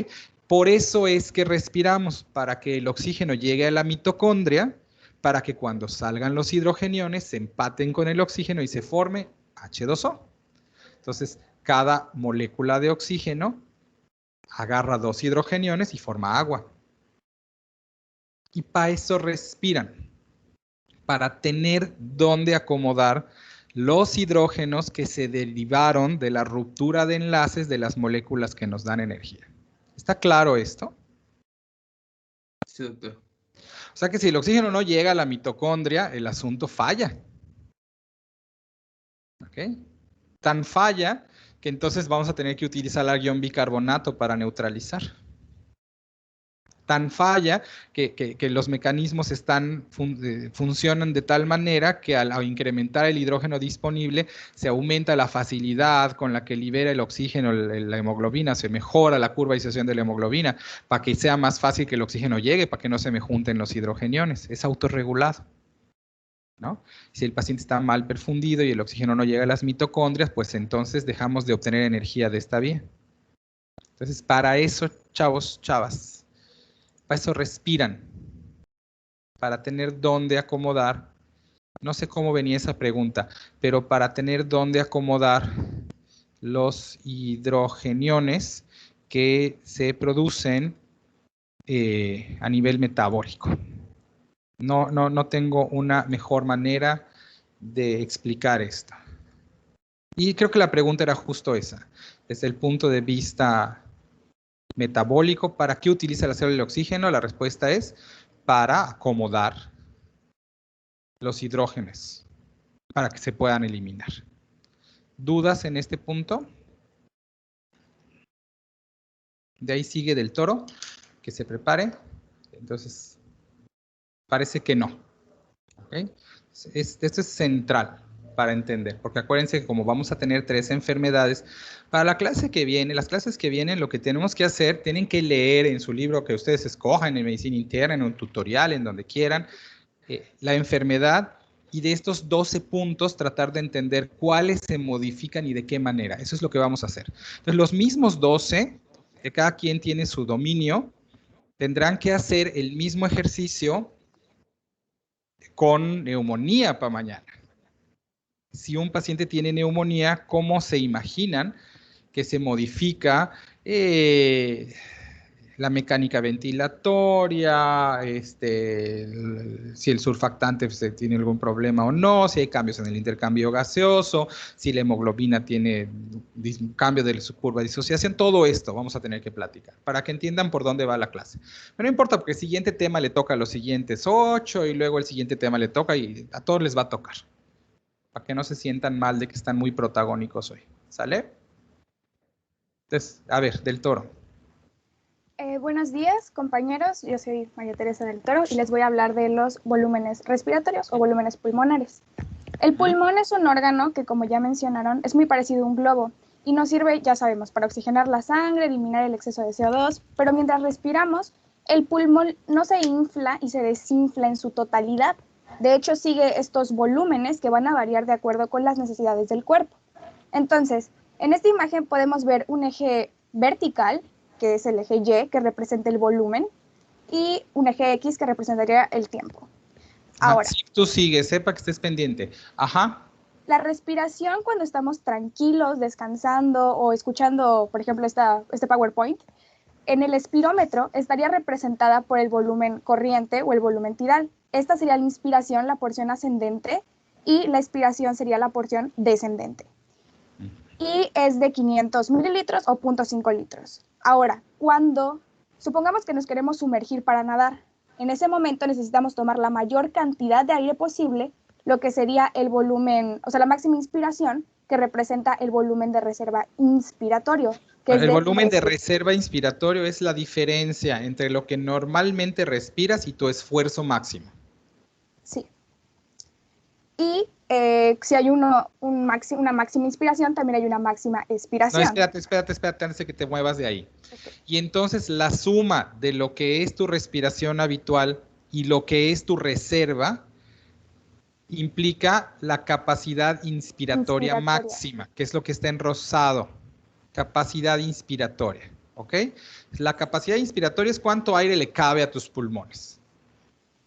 Por eso es que respiramos, para que el oxígeno llegue a la mitocondria, para que cuando salgan los hidrogeniones se empaten con el oxígeno y se forme H2O. Entonces, cada molécula de oxígeno agarra 2 hidrogeniones y forma agua. Y para eso respiran, para tener dónde acomodar los hidrógenos que se derivaron de la ruptura de enlaces de las moléculas que nos dan energía. ¿Está claro esto? Sí, doctor. O sea que si el oxígeno no llega a la mitocondria, el asunto falla. ¿Ok? Tan falla que entonces vamos a tener que utilizar el ion bicarbonato para neutralizar. Tan falla que los mecanismos funcionan de tal manera que al incrementar el hidrógeno disponible se aumenta la facilidad con la que libera el oxígeno la hemoglobina, se mejora la curva de disociación de la hemoglobina para que sea más fácil que el oxígeno llegue, para que no se me junten los hidrogeniones. Es autorregulado, ¿no? Si el paciente está mal perfundido y el oxígeno no llega a las mitocondrias, pues entonces dejamos de obtener energía de esta vía. Entonces, para eso, chavos, chavas, para eso respiran, para tener dónde acomodar, no sé cómo venía esa pregunta, pero para tener dónde acomodar los hidrogeniones que se producen a nivel metabólico. No tengo una mejor manera de explicar esto. Y creo que la pregunta era justo esa, desde el punto de vista metabólico. ¿Para qué utiliza la célula el oxígeno? La respuesta es para acomodar los hidrógenos, para que se puedan eliminar. ¿Dudas en este punto? De ahí sigue Del Toro, que se prepare. Entonces, parece que no. ¿Okay? Esto es central para entender, porque acuérdense que como vamos a tener 3 enfermedades, para la clase que viene, las clases que vienen, lo que tenemos que hacer, tienen que leer en su libro que ustedes escojan, en medicina interna, en un tutorial, en donde quieran, la enfermedad, y de estos 12 puntos tratar de entender cuáles se modifican y de qué manera. Eso es lo que vamos a hacer. Entonces, los mismos 12, que cada quien tiene su dominio, tendrán que hacer el mismo ejercicio con neumonía para mañana. Si un paciente tiene neumonía, ¿cómo se imaginan que se modifica la mecánica ventilatoria, si el surfactante tiene algún problema o no, si hay cambios en el intercambio gaseoso, si la hemoglobina tiene cambio de su curva de disociación? Todo esto vamos a tener que platicar para que entiendan por dónde va la clase. Pero no importa, porque el siguiente tema le toca a los siguientes 8 y luego el siguiente tema le toca y a todos les va a tocar. Para que no se sientan mal de que están muy protagónicos hoy. ¿Sale? Entonces, a ver, Del Toro. Buenos días, compañeros. Yo soy María Teresa Del Toro y les voy a hablar de los volúmenes respiratorios o volúmenes pulmonares. El pulmón es un órgano que, como ya mencionaron, es muy parecido a un globo y nos sirve, ya sabemos, para oxigenar la sangre, eliminar el exceso de CO2, pero mientras respiramos, el pulmón no se infla y se desinfla en su totalidad, De hecho, sigue estos volúmenes que van a variar de acuerdo con las necesidades del cuerpo. Entonces, en esta imagen podemos ver un eje vertical, que es el eje Y, que representa el volumen, y un eje X, que representaría el tiempo. Ahora, sí, tú sigues, sepa que estés pendiente. Ajá. La respiración cuando estamos tranquilos, descansando o escuchando, por ejemplo, este PowerPoint, en el espirómetro estaría representada por el volumen corriente o el volumen tidal. Esta sería la inspiración, la porción ascendente, y la expiración sería la porción descendente. Y es de 500 mililitros o 0.5 litros. Ahora, supongamos que nos queremos sumergir para nadar, en ese momento necesitamos tomar la mayor cantidad de aire posible, lo que sería el volumen, o sea, la máxima inspiración, que representa el volumen de reserva inspiratorio. El volumen de reserva inspiratorio es la diferencia entre lo que normalmente respiras y tu esfuerzo máximo. Sí. Y si hay una máxima inspiración, también hay una máxima expiración. No, espérate antes de que te muevas de ahí. Okay. Y entonces la suma de lo que es tu respiración habitual y lo que es tu reserva implica la capacidad inspiratoria máxima, que es lo que está en rosado. Capacidad inspiratoria, ¿ok? La capacidad inspiratoria es cuánto aire le cabe a tus pulmones.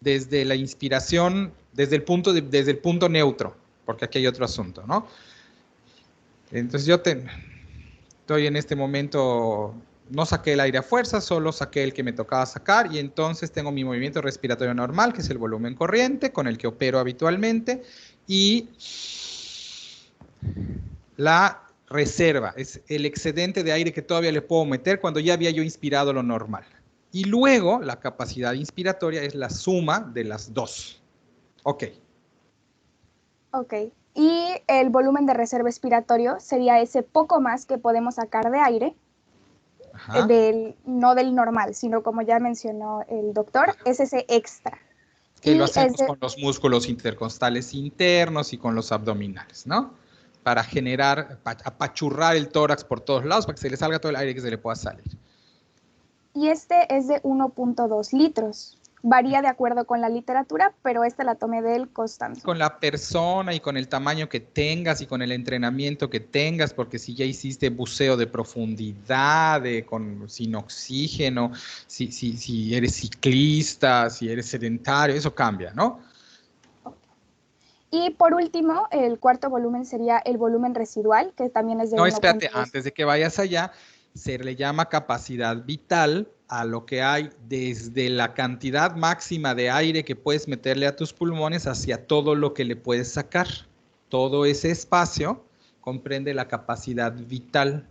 Desde la inspiración, desde el punto neutro, porque aquí hay otro asunto, ¿no? Entonces yo estoy en este momento, no saqué el aire a fuerza, solo saqué el que me tocaba sacar y entonces tengo mi movimiento respiratorio normal, que es el volumen corriente, con el que opero habitualmente, y la reserva, es el excedente de aire que todavía le puedo meter cuando ya había yo inspirado lo normal. Y luego, la capacidad inspiratoria es la suma de las dos. Ok. Ok. Y el volumen de reserva expiratorio sería ese poco más que podemos sacar de aire, no del normal, sino como ya mencionó el doctor, es ese extra. Que lo hacemos con los músculos intercostales internos y con los abdominales, ¿no? Para apachurrar el tórax por todos lados, para que se le salga todo el aire que se le pueda salir. Y este es de 1.2 litros. Varía de acuerdo con la literatura, pero esta la tomé del Costanzo. Con la persona y con el tamaño que tengas y con el entrenamiento que tengas, porque si ya hiciste buceo de profundidad, sin oxígeno, si eres ciclista, si eres sedentario, eso cambia, ¿no? Y por último, el cuarto volumen sería el volumen residual, que también es de 1.2. No, espérate, antes de que vayas allá, se le llama capacidad vital a lo que hay desde la cantidad máxima de aire que puedes meterle a tus pulmones hacia todo lo que le puedes sacar. Todo ese espacio comprende la capacidad vital.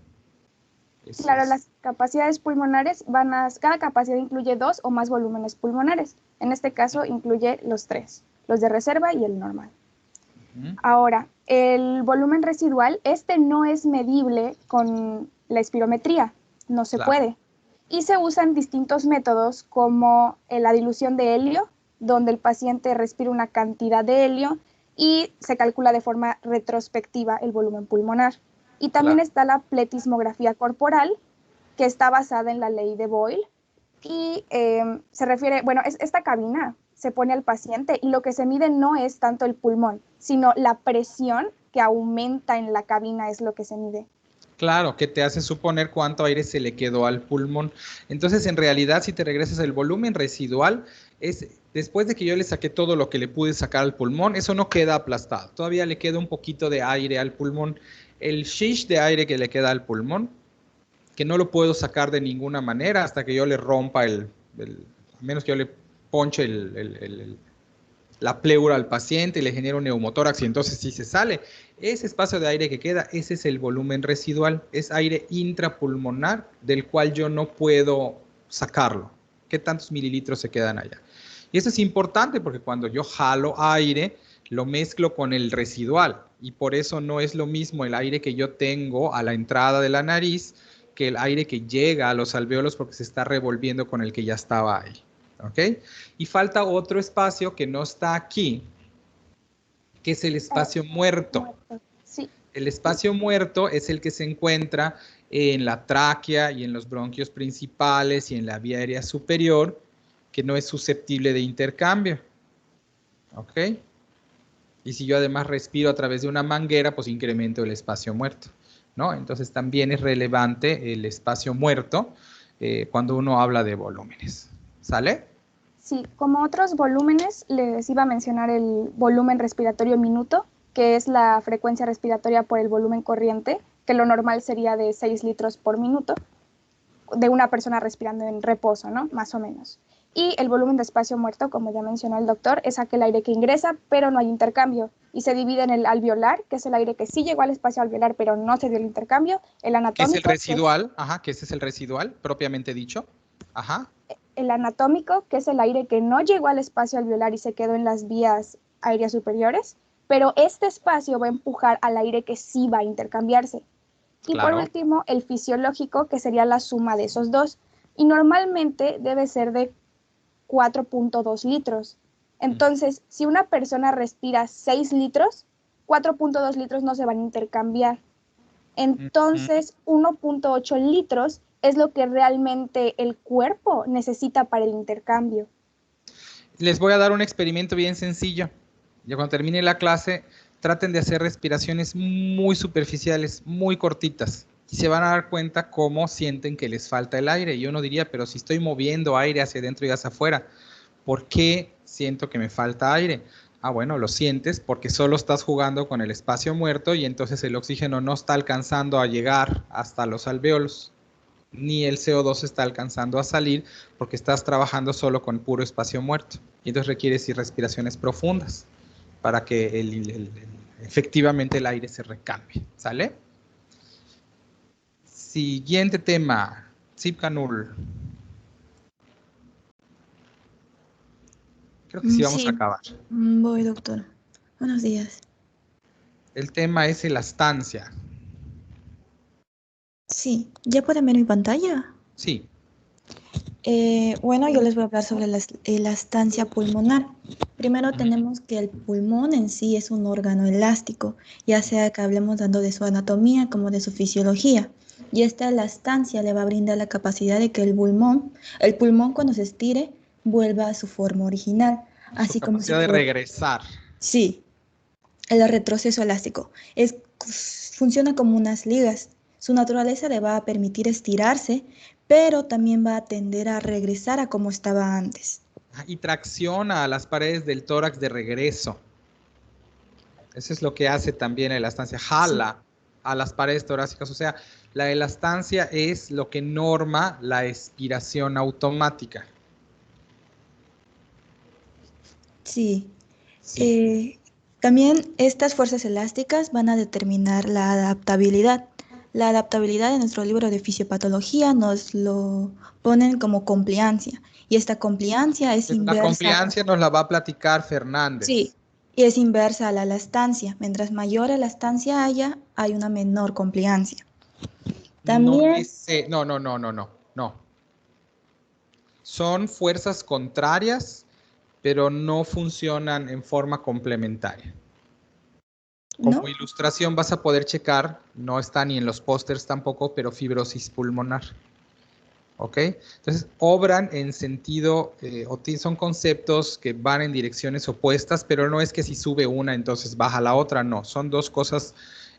Claro, las capacidades pulmonares cada capacidad incluye 2 o más volúmenes pulmonares. En este caso incluye los 3, los de reserva y el normal. Ahora, el volumen residual, no es medible con la espirometría, no se puede. Y se usan distintos métodos como la dilución de helio, donde el paciente respira una cantidad de helio y se calcula de forma retrospectiva el volumen pulmonar. Y también está la pletismografía corporal, que está basada en la ley de Boyle y se refiere, esta cabina se pone al paciente y lo que se mide no es tanto el pulmón, sino la presión que aumenta en la cabina es lo que se mide. Claro, que te hace suponer cuánto aire se le quedó al pulmón. Entonces, en realidad, si te regresas al volumen residual, es después de que yo le saqué todo lo que le pude sacar al pulmón, eso no queda aplastado. Todavía le queda un poquito de aire al pulmón. El shish de aire que le queda al pulmón, que no lo puedo sacar de ninguna manera hasta que yo le rompa a menos que yo le ponche la pleura al paciente y le genere un neumotórax y entonces sí se sale. Ese espacio de aire que queda, ese es el volumen residual, es aire intrapulmonar del cual yo no puedo sacarlo. ¿Qué tantos mililitros se quedan allá? Y eso es importante porque cuando yo jalo aire, lo mezclo con el residual y por eso no es lo mismo el aire que yo tengo a la entrada de la nariz que el aire que llega a los alvéolos porque se está revolviendo con el que ya estaba ahí. ¿Ok? Y falta otro espacio que no está aquí, que es el espacio muerto. Sí. El espacio muerto es el que se encuentra en la tráquea y en los bronquios principales y en la vía aérea superior, que no es susceptible de intercambio. ¿Ok? Y si yo además respiro a través de una manguera, pues incremento el espacio muerto, ¿no? Entonces también es relevante el espacio muerto cuando uno habla de volúmenes. ¿Sale? Sí, como otros volúmenes, les iba a mencionar el volumen respiratorio minuto, que es la frecuencia respiratoria por el volumen corriente, que lo normal sería de 6 litros por minuto, de una persona respirando en reposo, ¿no? Más o menos. Y el volumen de espacio muerto, como ya mencionó el doctor, es aquel aire que ingresa, pero no hay intercambio. Y se divide en el alveolar, que es el aire que sí llegó al espacio alveolar, pero no se dio el intercambio. El ¿Qué es el anatómico. residual? Ajá, que ese es el residual, propiamente dicho. Ajá. El anatómico, que es el aire que no llegó al espacio alveolar y se quedó en las vías aéreas superiores, pero este espacio va a empujar al aire que sí va a intercambiarse. Y Claro. por último, el fisiológico, que sería la suma de esos dos. Y normalmente debe ser de 4.2 litros. Entonces, si una persona respira 6 litros, 4.2 litros no se van a intercambiar. Entonces, 1.8 litros es lo que realmente el cuerpo necesita para el intercambio. Les voy a dar un experimento bien sencillo. Ya cuando termine la clase, traten de hacer respiraciones muy superficiales, muy cortitas. Y se van a dar cuenta cómo sienten que les falta el aire. Y uno diría, pero si estoy moviendo aire hacia adentro y hacia afuera, ¿por qué siento que me falta aire? Ah, bueno, lo sientes porque solo estás jugando con el espacio muerto y entonces el oxígeno no está alcanzando a llegar hasta los alvéolos, ni el CO2 está alcanzando a salir porque estás trabajando solo con puro espacio muerto. Y entonces requieres respiraciones profundas para que efectivamente el aire se recambie. ¿Sale? Siguiente tema. Zipcanul. Creo que sí vamos a acabar. Voy, doctor. Buenos días. El tema es elastancia. Sí, ¿ya pueden ver mi pantalla? Sí. Bueno, yo les voy a hablar sobre la elastancia pulmonar. Primero tenemos que el pulmón en sí es un órgano elástico, ya sea que hablemos tanto de su anatomía como de su fisiología. Y esta elastancia le va a brindar la capacidad de que el pulmón cuando se estire vuelva a su forma original. Así como si de regresar. Sí, el retroceso elástico. Funciona como unas ligas. Su naturaleza le va a permitir estirarse, pero también va a tender a regresar a como estaba antes. Y tracciona a las paredes del tórax de regreso. Eso es lo que hace también la elastancia. Jala a las paredes torácicas. O sea, la elastancia es lo que norma la expiración automática. Sí. También estas fuerzas elásticas van a determinar la adaptabilidad. La adaptabilidad en nuestro libro de fisiopatología nos lo ponen como compliancia. Y esta compliancia es inversa. La compliancia nos la va a platicar Fernández. Sí, y es inversa a la elastancia. Mientras mayor elastancia haya, hay una menor compliancia. También... No. Son fuerzas contrarias, pero no funcionan en forma complementaria. Como ilustración vas a poder checar, no está ni en los pósters tampoco, pero fibrosis pulmonar. ¿Ok? Entonces, obran en sentido, son conceptos que van en direcciones opuestas, pero no es que si sube una, entonces baja la otra, no. Son dos cosas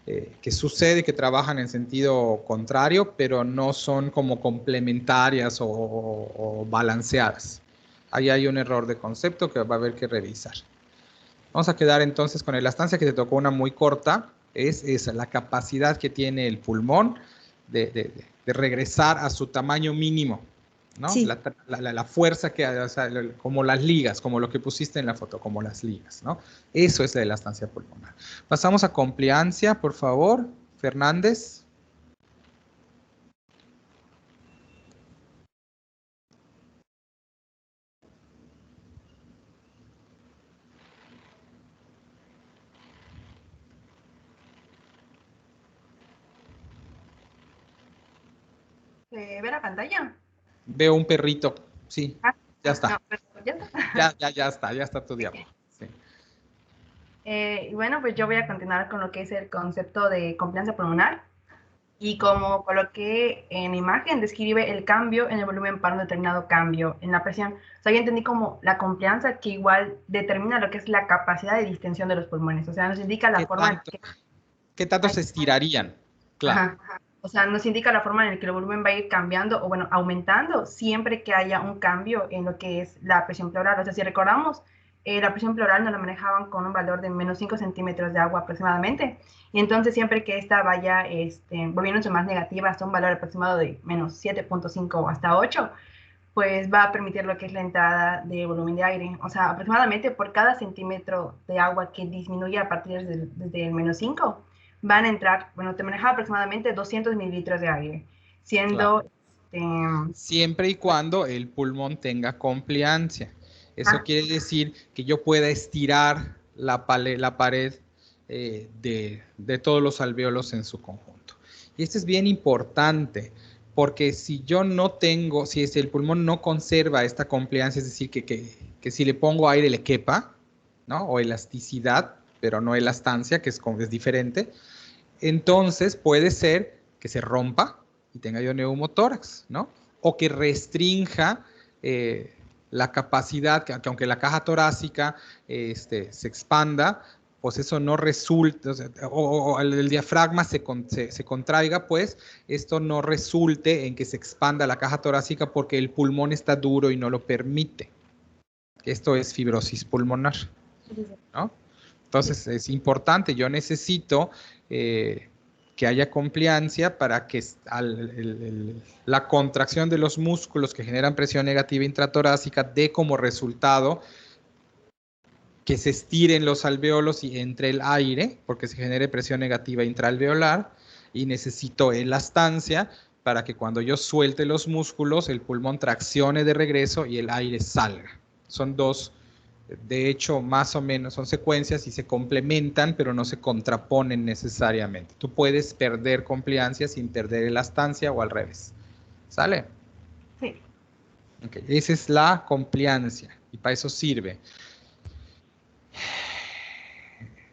que sucede, que trabajan en sentido contrario, pero no son como complementarias o balanceadas. Ahí hay un error de concepto que va a haber que revisar. Vamos a quedar entonces con elastancia, que te tocó una muy corta, es la capacidad que tiene el pulmón de regresar a su tamaño mínimo, ¿no? Sí. La fuerza que, o sea, como las ligas, como lo que pusiste en la foto, como las ligas, ¿no? Eso es la elastancia pulmonar. Pasamos a compliancia, por favor, Fernández. ¿Ve la pantalla? Veo un perrito, sí, ya está. No, pero ya está. Ya está tu diablo. Sí. Y bueno, pues yo voy a continuar con lo que es el concepto de compliancia pulmonar. y como coloqué en imagen, describe el cambio en el volumen para un determinado cambio en la presión. O sea, yo entendí como la complianza que igual determina lo que es la capacidad de distensión de los pulmones. O sea, nos indica la forma en que... ¿Qué tanto se estirarían? Claro. Ajá. O sea, nos indica la forma en la que el volumen va a ir cambiando, o bueno, aumentando, siempre que haya un cambio en lo que es la presión pleural. O sea, si recordamos, la presión pleural nos la manejaban con un valor de menos 5 centímetros de agua aproximadamente. Y entonces siempre que esta vaya volviéndose más negativa hasta un valor aproximado de menos 7.5 o hasta 8, pues va a permitir lo que es la entrada de volumen de aire. O sea, aproximadamente por cada centímetro de agua que disminuye a partir desde el menos 5, van a entrar, bueno, te manejaba aproximadamente 200 mililitros de aire, siendo... Claro. Siempre y cuando el pulmón tenga compliancia. Eso quiere decir que yo pueda estirar la pared de todos los alvéolos en su conjunto. Y esto es bien importante, porque si yo no tengo, si el pulmón no conserva esta compliancia, es decir, que si le pongo aire le quepa, ¿no? O elasticidad, pero no elastancia, que es diferente, entonces puede ser que se rompa y tenga yo neumotórax, ¿no? O que restrinja la capacidad, que aunque la caja torácica se expanda, pues eso no resulta, o el diafragma se contraiga, pues esto no resulte en que se expanda la caja torácica porque el pulmón está duro y no lo permite. Esto es fibrosis pulmonar, ¿no? Entonces es importante, yo necesito que haya compliancia para que la contracción de los músculos que generan presión negativa intratorácica dé como resultado que se estiren los alvéolos y entre el aire, porque se genere presión negativa intraalveolar, y necesito elastancia para que cuando yo suelte los músculos, el pulmón traccione de regreso y el aire salga. Son dos, de hecho, más o menos, son secuencias y se complementan, pero no se contraponen necesariamente. Tú puedes perder compliancia sin perder elastancia o al revés. ¿Sale? Sí. Okay. Esa es la compliancia y para eso sirve.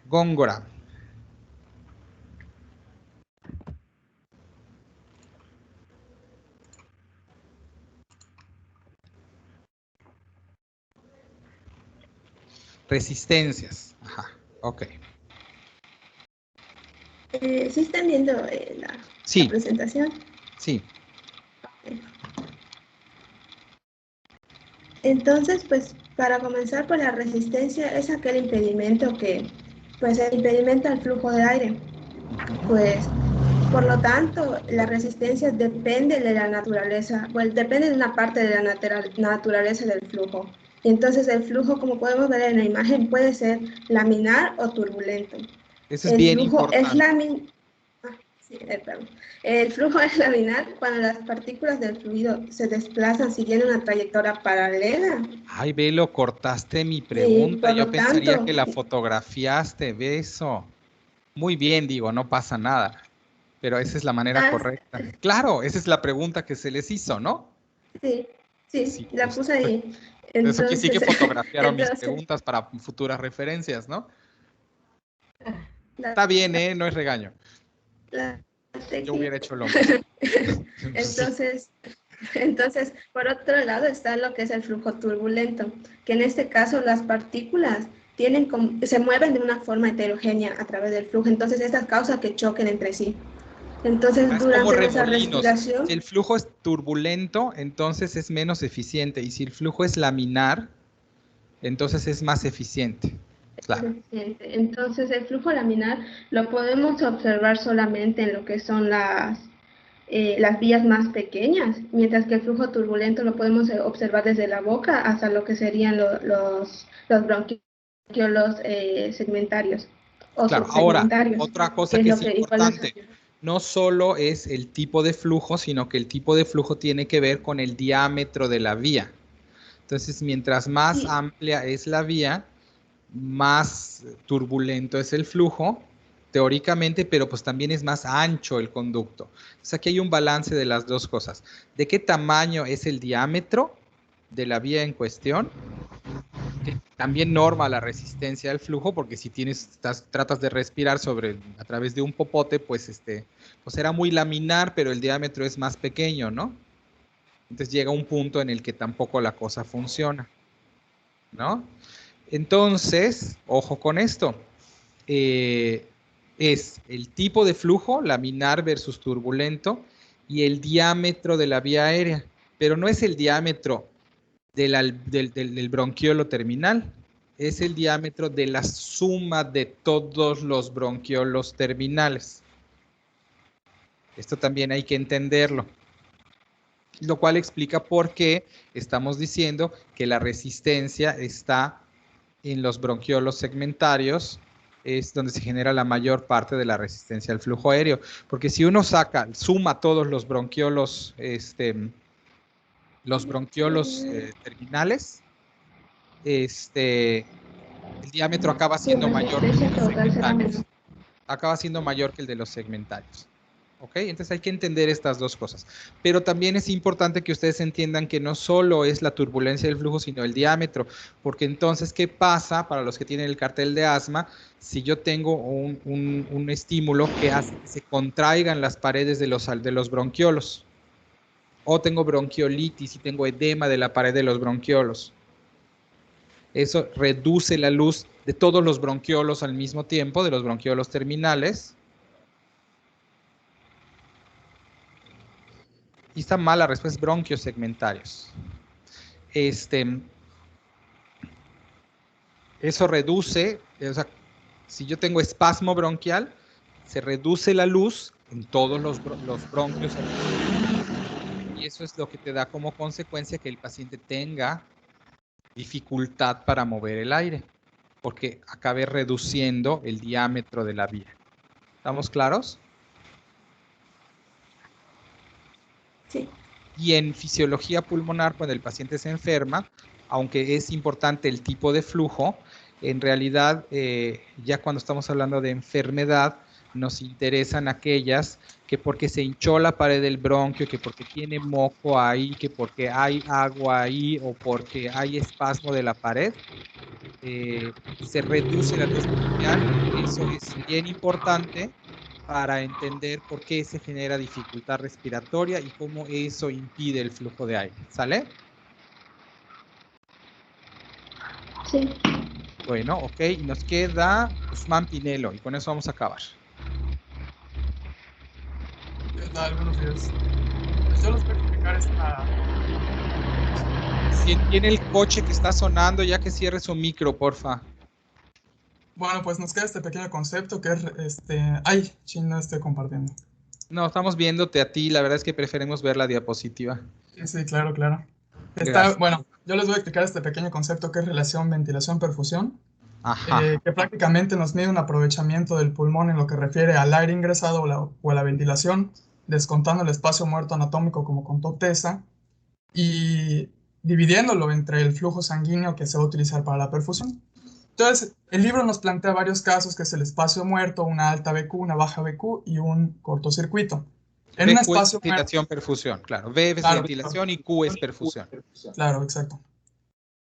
Góngora. Resistencias. Ajá, ok. ¿Sí están viendo la presentación? Sí. Okay. Entonces, pues, para comenzar, pues la resistencia es aquel impedimento que, pues, impedimenta el flujo de aire. Pues, por lo tanto, la resistencia depende de la naturaleza, pues depende de una parte de la naturaleza del flujo. Entonces, el flujo, como podemos ver en la imagen, puede ser laminar o turbulento. Eso es bien importante. El flujo es laminar cuando las partículas del fluido se desplazan siguiendo una trayectoria paralela. Ay, Velo, cortaste mi pregunta. Sí, yo pensaría que la fotografiaste, beso. Muy bien, digo, no pasa nada. Pero esa es la manera correcta. Claro, esa es la pregunta que se les hizo, ¿no? Sí, la puse ahí. Entonces, eso sí que fotografiaron mis preguntas para futuras referencias, ¿no? Está bien, ¿eh? No es regaño. Yo hubiera hecho lo mismo. Entonces, por otro lado está lo que es el flujo turbulento, que en este caso las partículas se mueven de una forma heterogénea a través del flujo, entonces estas causa que choquen entre sí. Entonces, durante esa respiración... Si el flujo es turbulento, entonces es menos eficiente, y si el flujo es laminar, entonces es más eficiente. Claro. Entonces, el flujo laminar lo podemos observar solamente en lo que son las vías más pequeñas, mientras que el flujo turbulento lo podemos observar desde la boca hasta lo que serían los bronquiolos segmentarios. Claro, ahora, otra cosa que es importante, no solo es el tipo de flujo, sino que el tipo de flujo tiene que ver con el diámetro de la vía. Entonces, mientras más amplia es la vía, más turbulento es el flujo, teóricamente, pero pues también es más ancho el conducto. Entonces aquí hay un balance de las dos cosas. ¿De qué tamaño es el diámetro de la vía en cuestión? también norma la resistencia al flujo, porque si tratas de respirar a través de un popote, pues era muy laminar, pero el diámetro es más pequeño, ¿no? Entonces llega un punto en el que tampoco la cosa funciona, ¿no? Entonces, ojo con esto. Es el tipo de flujo, laminar versus turbulento, y el diámetro de la vía aérea, pero no es el diámetro del bronquiolo terminal, es el diámetro de la suma de todos los bronquiolos terminales. Esto también hay que entenderlo, lo cual explica por qué estamos diciendo que la resistencia está en los bronquiolos segmentarios, es donde se genera la mayor parte de la resistencia al flujo aéreo, porque si uno suma todos los bronquiolos, terminales, el diámetro acaba siendo mayor que el de los segmentarios. Acaba siendo mayor que el de los segmentarios. ¿Ok? Entonces hay que entender estas dos cosas. Pero también es importante que ustedes entiendan que no solo es la turbulencia del flujo, sino el diámetro. Porque entonces, ¿qué pasa para los que tienen el cartel de asma? Si yo tengo un estímulo que hace que se contraigan las paredes de los bronquiolos, o tengo bronquiolitis y tengo edema de la pared de los bronquiolos, eso reduce la luz de todos los bronquiolos al mismo tiempo, de los bronquiolos terminales. Y está mal la respuesta, es bronquios segmentarios. Eso reduce, o sea, si yo tengo espasmo bronquial, se reduce la luz en todos los bronquios. Y eso es lo que te da como consecuencia que el paciente tenga dificultad para mover el aire, porque acabe reduciendo el diámetro de la vía. ¿Estamos claros? Sí. Y en fisiología pulmonar, cuando el paciente se enferma, aunque es importante el tipo de flujo, en realidad, ya cuando estamos hablando de enfermedad, nos interesan aquellas que porque se hinchó la pared del bronquio, que porque tiene moco ahí, que porque hay agua ahí o porque hay espasmo de la pared, se reduce la luz bronquial. Eso es bien importante para entender por qué se genera dificultad respiratoria y cómo eso impide el flujo de aire. ¿Sale? Sí. Bueno, ok, y nos queda Guzmán Pinelo, y con eso vamos a acabar. ¿Qué tal? Buenos días. Pues yo les voy a explicar esta... Si tiene el coche que está sonando, ya que cierre su micro, porfa. Bueno, pues nos queda este pequeño concepto que es Ay, no estoy compartiendo. No, estamos viéndote a ti, la verdad es que preferimos ver la diapositiva. Sí, claro. Bueno, yo les voy a explicar este pequeño concepto que es relación ventilación-perfusión, que prácticamente nos mide un aprovechamiento del pulmón en lo que refiere al aire ingresado o a la ventilación, descontando el espacio muerto anatómico como contó Tessa, y dividiéndolo entre el flujo sanguíneo que se va a utilizar para la perfusión. Entonces, el libro nos plantea varios casos, que es el espacio muerto, una alta BQ, una baja BQ y un cortocircuito. En un espacio ventilación, perfusión, claro. V es ventilación y Q es perfusión. Claro, exacto.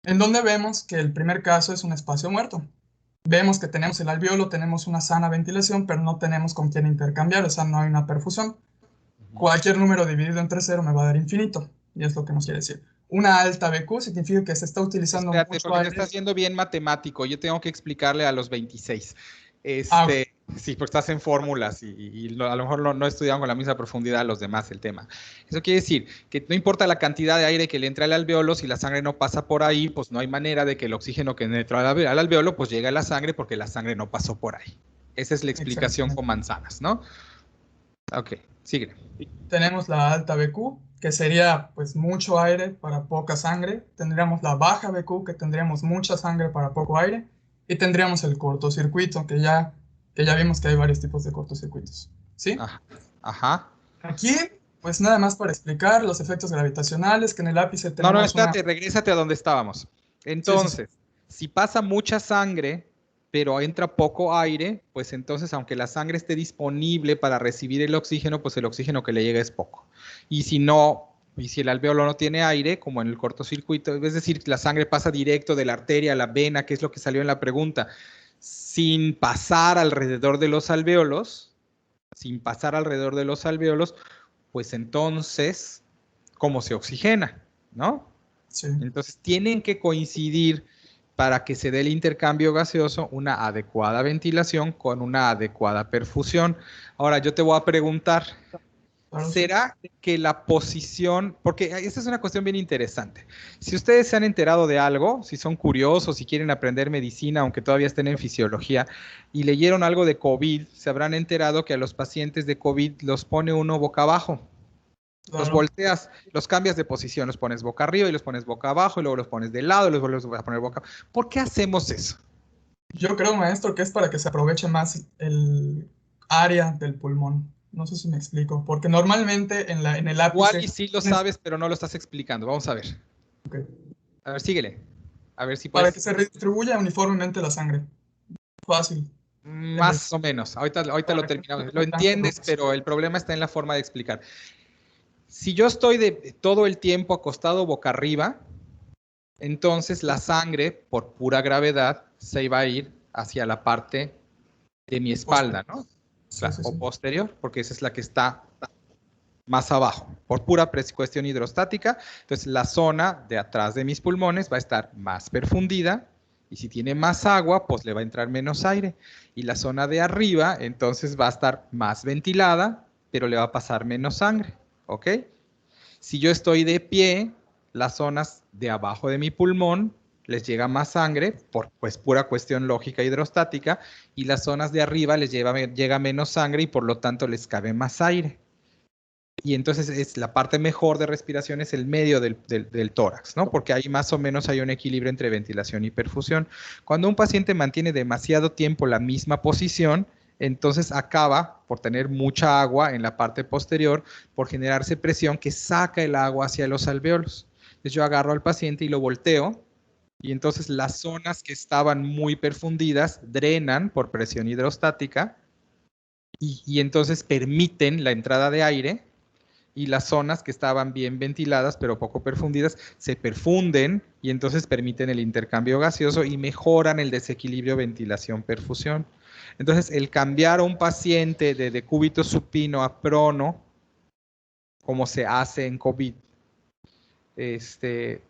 En donde vemos que el primer caso es un espacio muerto. Vemos que tenemos el alveolo, tenemos una sana ventilación, pero no tenemos con quién intercambiar, o sea, no hay una perfusión. Cualquier número dividido entre 0 me va a dar infinito, y es lo que nos quiere decir. Una alta BQ significa que se está utilizando mucho porque aire. te estás haciendo bien matemático. Yo tengo que explicarle a los 26. Sí, porque estás en fórmulas y a lo mejor no estudiaron con la misma profundidad a los demás el tema. Eso quiere decir que no importa la cantidad de aire que le entra al alveolo, si la sangre no pasa por ahí, pues no hay manera de que el oxígeno que entra al alveolo pues llegue a la sangre porque la sangre no pasó por ahí. Esa es la explicación con manzanas, ¿no? Ok, sigue. Tenemos la alta BQ, que sería pues mucho aire para poca sangre. Tendríamos la baja BQ, que tendríamos mucha sangre para poco aire. Y tendríamos el cortocircuito, que ya vimos que hay varios tipos de cortocircuitos. ¿Sí? Ajá. Aquí, pues nada más para explicar los efectos gravitacionales, que en el ápice tenemos... No, espérate, regrésate a donde estábamos. Entonces, si pasa mucha sangre, pero entra poco aire, pues entonces, aunque la sangre esté disponible para recibir el oxígeno, pues el oxígeno que le llega es poco. Y si no Y si el alvéolo no tiene aire, como en el cortocircuito, es decir, la sangre pasa directo de la arteria a la vena, que es lo que salió en la pregunta, sin pasar alrededor de los alvéolos, pues entonces, ¿cómo se oxigena? ¿No? Sí. Entonces, tienen que coincidir para que se dé el intercambio gaseoso una adecuada ventilación con una adecuada perfusión. Ahora, yo te voy a preguntar, ¿será que la posición, porque esta es una cuestión bien interesante, si ustedes se han enterado de algo, si son curiosos, si quieren aprender medicina, aunque todavía estén en fisiología, y leyeron algo de COVID, se habrán enterado que a los pacientes de COVID los pone uno boca abajo. Los volteas, los cambias de posición, los pones boca arriba y los pones boca abajo, y luego los pones de lado y los vuelves a poner boca abajo. ¿Por qué hacemos eso? Yo creo, maestro, que es para que se aproveche más el área del pulmón. No sé si me explico, porque normalmente en el ápice... Igual y sí lo sabes, pero no lo estás explicando. Vamos a ver. Okay. A ver, síguele. A ver si puedes... Para que se redistribuya uniformemente la sangre. Fácil. Más o menos. Ahorita lo terminamos. Lo entiendes, pero el problema está en la forma de explicar. Si yo estoy todo el tiempo acostado boca arriba, entonces la sangre, por pura gravedad, se iba a ir hacia la parte de mi espalda, ¿no? O posterior, porque esa es la que está más abajo, por pura cuestión hidrostática. Entonces la zona de atrás de mis pulmones va a estar más perfundida, y si tiene más agua, pues le va a entrar menos aire. Y la zona de arriba, entonces va a estar más ventilada, pero le va a pasar menos sangre, ¿ok? Si yo estoy de pie, las zonas de abajo de mi pulmón les llega más sangre, por pues pura cuestión lógica hidrostática, y las zonas de arriba les llega menos sangre y por lo tanto les cabe más aire. Y entonces la parte mejor de respiración es el medio del tórax, ¿no? Porque ahí más o menos hay un equilibrio entre ventilación y perfusión. Cuando un paciente mantiene demasiado tiempo la misma posición, entonces acaba por tener mucha agua en la parte posterior, por generarse presión que saca el agua hacia los alvéolos. Entonces yo agarro al paciente y lo volteo, y entonces las zonas que estaban muy perfundidas drenan por presión hidrostática, y entonces permiten la entrada de aire, y las zonas que estaban bien ventiladas pero poco perfundidas se perfunden, y entonces permiten el intercambio gaseoso y mejoran el desequilibrio ventilación-perfusión. Entonces, el cambiar a un paciente de decúbito supino a prono, como se hace en COVID,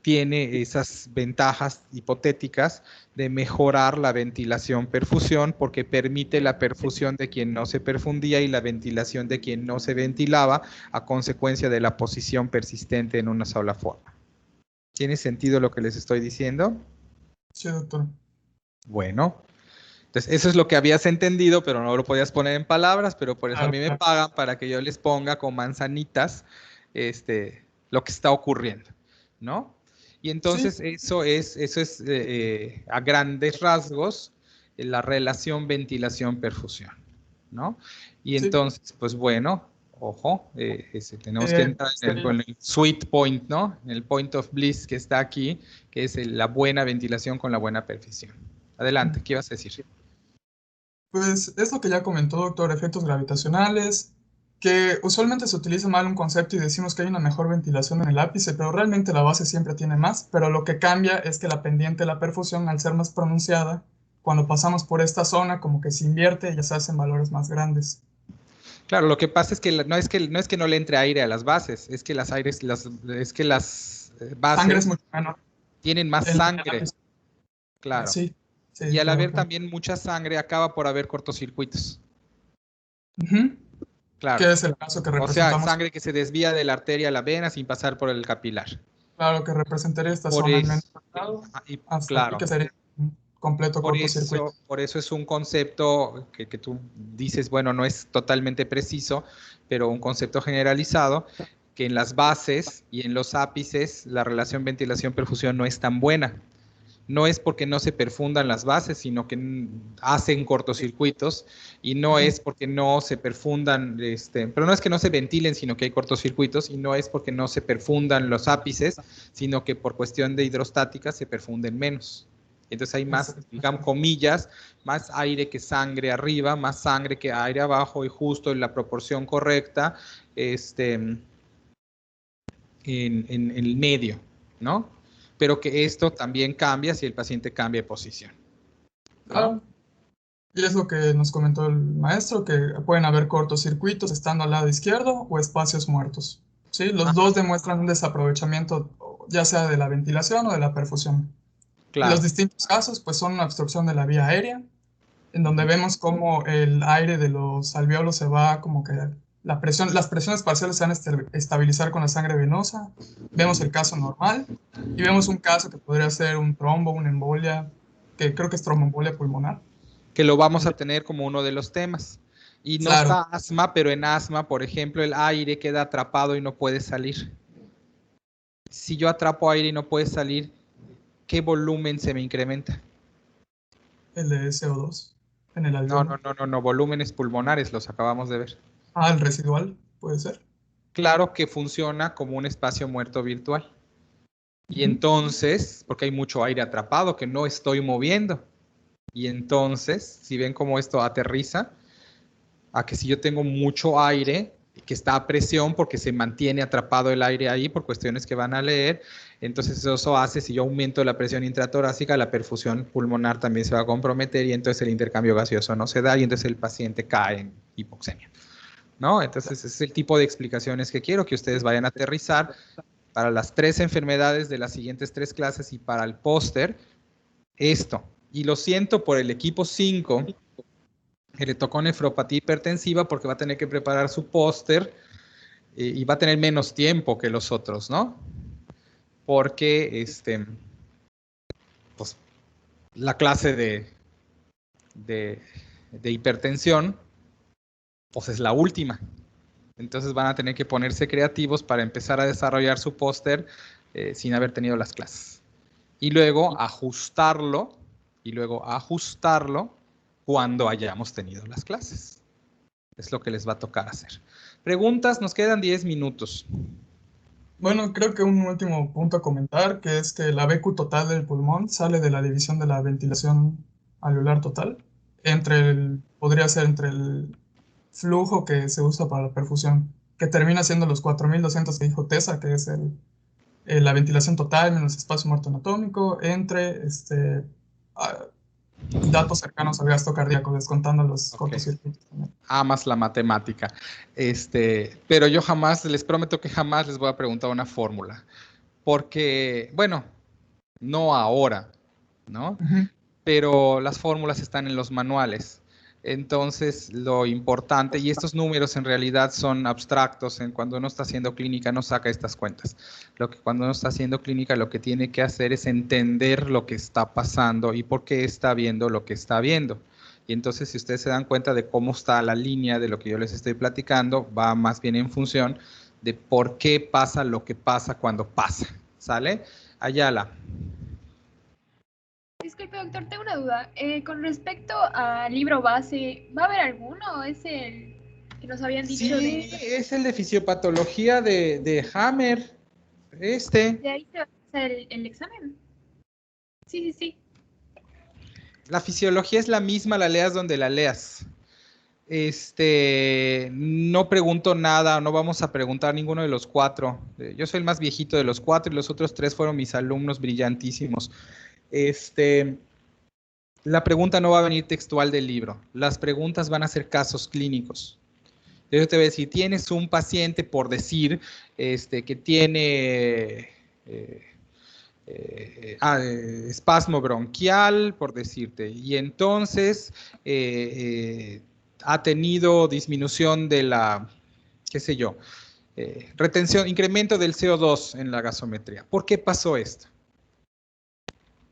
tiene esas ventajas hipotéticas de mejorar la ventilación-perfusión, porque permite la perfusión de quien no se perfundía y la ventilación de quien no se ventilaba, a consecuencia de la posición persistente en una sola forma. ¿Tiene sentido lo que les estoy diciendo? Sí, doctor. Bueno. Entonces, eso es lo que habías entendido, pero no lo podías poner en palabras, pero por eso a mí me pagan para que yo les ponga con manzanitas lo que está ocurriendo, ¿no? Y entonces sí, eso es a grandes rasgos la relación ventilación-perfusión, ¿no? Y entonces, pues bueno, ojo, tenemos que entrar en el sweet point, ¿no? En el point of bliss que está aquí, que es la buena ventilación con la buena perfusión. Adelante, ¿qué ibas a decir? Pues es lo que ya comentó, doctor, efectos gravitacionales, que usualmente se utiliza mal un concepto y decimos que hay una mejor ventilación en el ápice, pero realmente la base siempre tiene más, pero lo que cambia es que la pendiente de la perfusión, al ser más pronunciada, cuando pasamos por esta zona, como que se invierte y ya se hacen valores más grandes. Claro, lo que pasa es que no es que no le entre aire a las bases, es que las bases sangre es mucho menor. Tienen más sangre. Claro. Sí. Sí, y al haber también mucha sangre, acaba por haber cortocircuitos. Claro. Que es el caso que representamos. O sea, sangre que se desvía de la arteria a la vena sin pasar por el capilar. Claro, que representaría esta zona menos claro. Que sería un completo cortocircuito. Por eso es un concepto que tú dices, bueno, no es totalmente preciso, pero un concepto generalizado, que en las bases y en los ápices la relación ventilación-perfusión no es tan buena. No es porque no se perfundan las bases, sino que hacen cortocircuitos, y no es porque no se perfundan, pero no es que no se ventilen, sino que hay cortocircuitos, y no es porque no se perfundan los ápices, sino que por cuestión de hidrostática se perfunden menos. Entonces hay más, digamos, comillas, más aire que sangre arriba, más sangre que aire abajo, y justo en la proporción correcta, en el medio, ¿no? Pero que esto también cambia si el paciente cambia de posición, ¿no? Y es lo que nos comentó el maestro, que pueden haber cortocircuitos estando al lado izquierdo o espacios muertos. ¿Sí? Los dos demuestran un desaprovechamiento, ya sea de la ventilación o de la perfusión. Claro. Los distintos casos pues, son una obstrucción de la vía aérea, en donde vemos cómo el aire de los alvéolos se va como que las presiones parciales se van a estabilizar con la sangre venosa. Vemos el caso normal y vemos un caso que podría ser un trombo, una embolia, que creo que es tromboembolia pulmonar. Que lo vamos a tener como uno de los temas. Y no está asma, pero en asma, por ejemplo, el aire queda atrapado y no puede salir. Si yo atrapo aire y no puede salir, ¿qué volumen se me incrementa? El de CO2 en el alveolo. No, volúmenes pulmonares, los acabamos de ver. Ah, el residual, puede ser. Claro que funciona como un espacio muerto virtual. Y entonces, porque hay mucho aire atrapado que no estoy moviendo. Y entonces, si ven cómo esto aterriza, a que si yo tengo mucho aire que está a presión porque se mantiene atrapado el aire ahí por cuestiones que van a leer, entonces eso hace, si yo aumento la presión intratorácica, la perfusión pulmonar también se va a comprometer y entonces el intercambio gaseoso no se da y entonces el paciente cae en hipoxemia, ¿no? Entonces ese es el tipo de explicaciones que quiero que ustedes vayan a aterrizar para las 3 enfermedades de las siguientes 3 clases y para el póster, esto. Y lo siento por el equipo 5, que le tocó nefropatía hipertensiva porque va a tener que preparar su póster y va a tener menos tiempo que los otros, ¿no? Porque pues, la clase de hipertensión pues es la última. Entonces van a tener que ponerse creativos para empezar a desarrollar su póster sin haber tenido las clases. Y luego ajustarlo cuando hayamos tenido las clases. Es lo que les va a tocar hacer. Preguntas, nos quedan 10 minutos. Bueno, creo que un último punto a comentar, que es que la BQ total del pulmón sale de la división de la ventilación alveolar total, podría ser entre el flujo que se usa para la perfusión, que termina siendo los 4.200 que dijo Tessa, que es la ventilación total menos espacio muerto anatómico, entre datos cercanos al gasto cardíaco, descontando los cortocircuitos también. Amas la matemática. Pero yo les prometo que jamás les voy a preguntar una fórmula. Porque, bueno, no ahora, ¿no? Pero las fórmulas están en los manuales. Entonces, lo importante, y estos números en realidad son abstractos, cuando uno está haciendo clínica no saca estas cuentas. Cuando uno está haciendo clínica lo que tiene que hacer es entender lo que está pasando y por qué está viendo lo que está viendo. Y entonces, si ustedes se dan cuenta de cómo está la línea de lo que yo les estoy platicando, va más bien en función de por qué pasa lo que pasa cuando pasa. ¿Sale? Ayala. Disculpe, doctor, tengo una duda. Con respecto al libro base, ¿va a haber alguno? ¿Es el que nos habían dicho? Sí, es el de fisiopatología de Hammer. ¿De ahí se va a hacer el examen? Sí. La fisiología es la misma, la leas donde la leas. No pregunto nada, no vamos a preguntar ninguno de los 4. Yo soy el más viejito de los 4 y los otros 3 fueron mis alumnos brillantísimos. La pregunta no va a venir textual del libro. Las preguntas van a ser casos clínicos. Yo te voy a decir, tienes un paciente, por decir, que tiene espasmo bronquial, por decirte, y entonces ha tenido disminución de la, qué sé yo, retención, incremento del CO2 en la gasometría. ¿Por qué pasó esto?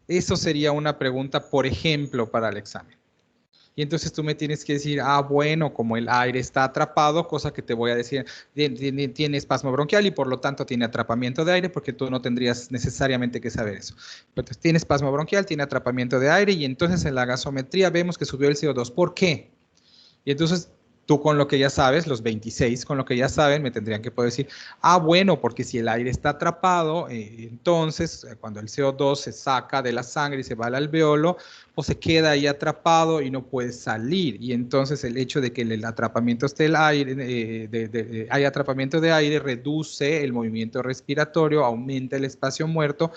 Eso sería una pregunta, por ejemplo, para el examen. Y entonces tú me tienes que decir, bueno, como el aire está atrapado, cosa que te voy a decir, tiene espasmo bronquial y por lo tanto tiene atrapamiento de aire, porque tú no tendrías necesariamente que saber eso. Entonces tiene espasmo bronquial, tiene atrapamiento de aire y entonces en la gasometría vemos que subió el CO2. ¿Por qué? Y entonces Tú con lo que ya sabes, los 26 con lo que ya saben, me tendrían que poder decir, ah, bueno, porque si el aire está atrapado, entonces cuando el CO2 se saca de la sangre y se va al alveolo, o se queda ahí atrapado y no puede salir. Y entonces el hecho de que el atrapamiento esté el aire, hay atrapamiento de aire, reduce el movimiento respiratorio, aumenta el espacio muerto,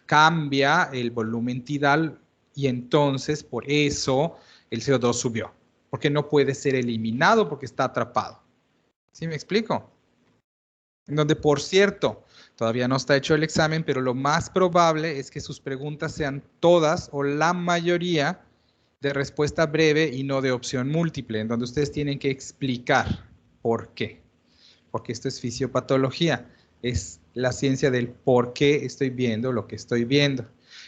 cambia el volumen tidal y entonces por eso el CO2 subió. Porque no puede ser eliminado porque está atrapado. ¿Sí me explico? En donde, por cierto, todavía no está hecho el examen, pero lo más probable es que sus preguntas sean todas o la mayoría de respuesta breve y no de opción múltiple, en donde ustedes tienen que explicar por qué. Porque esto es fisiopatología, es la ciencia del por qué estoy viendo lo que estoy viendo.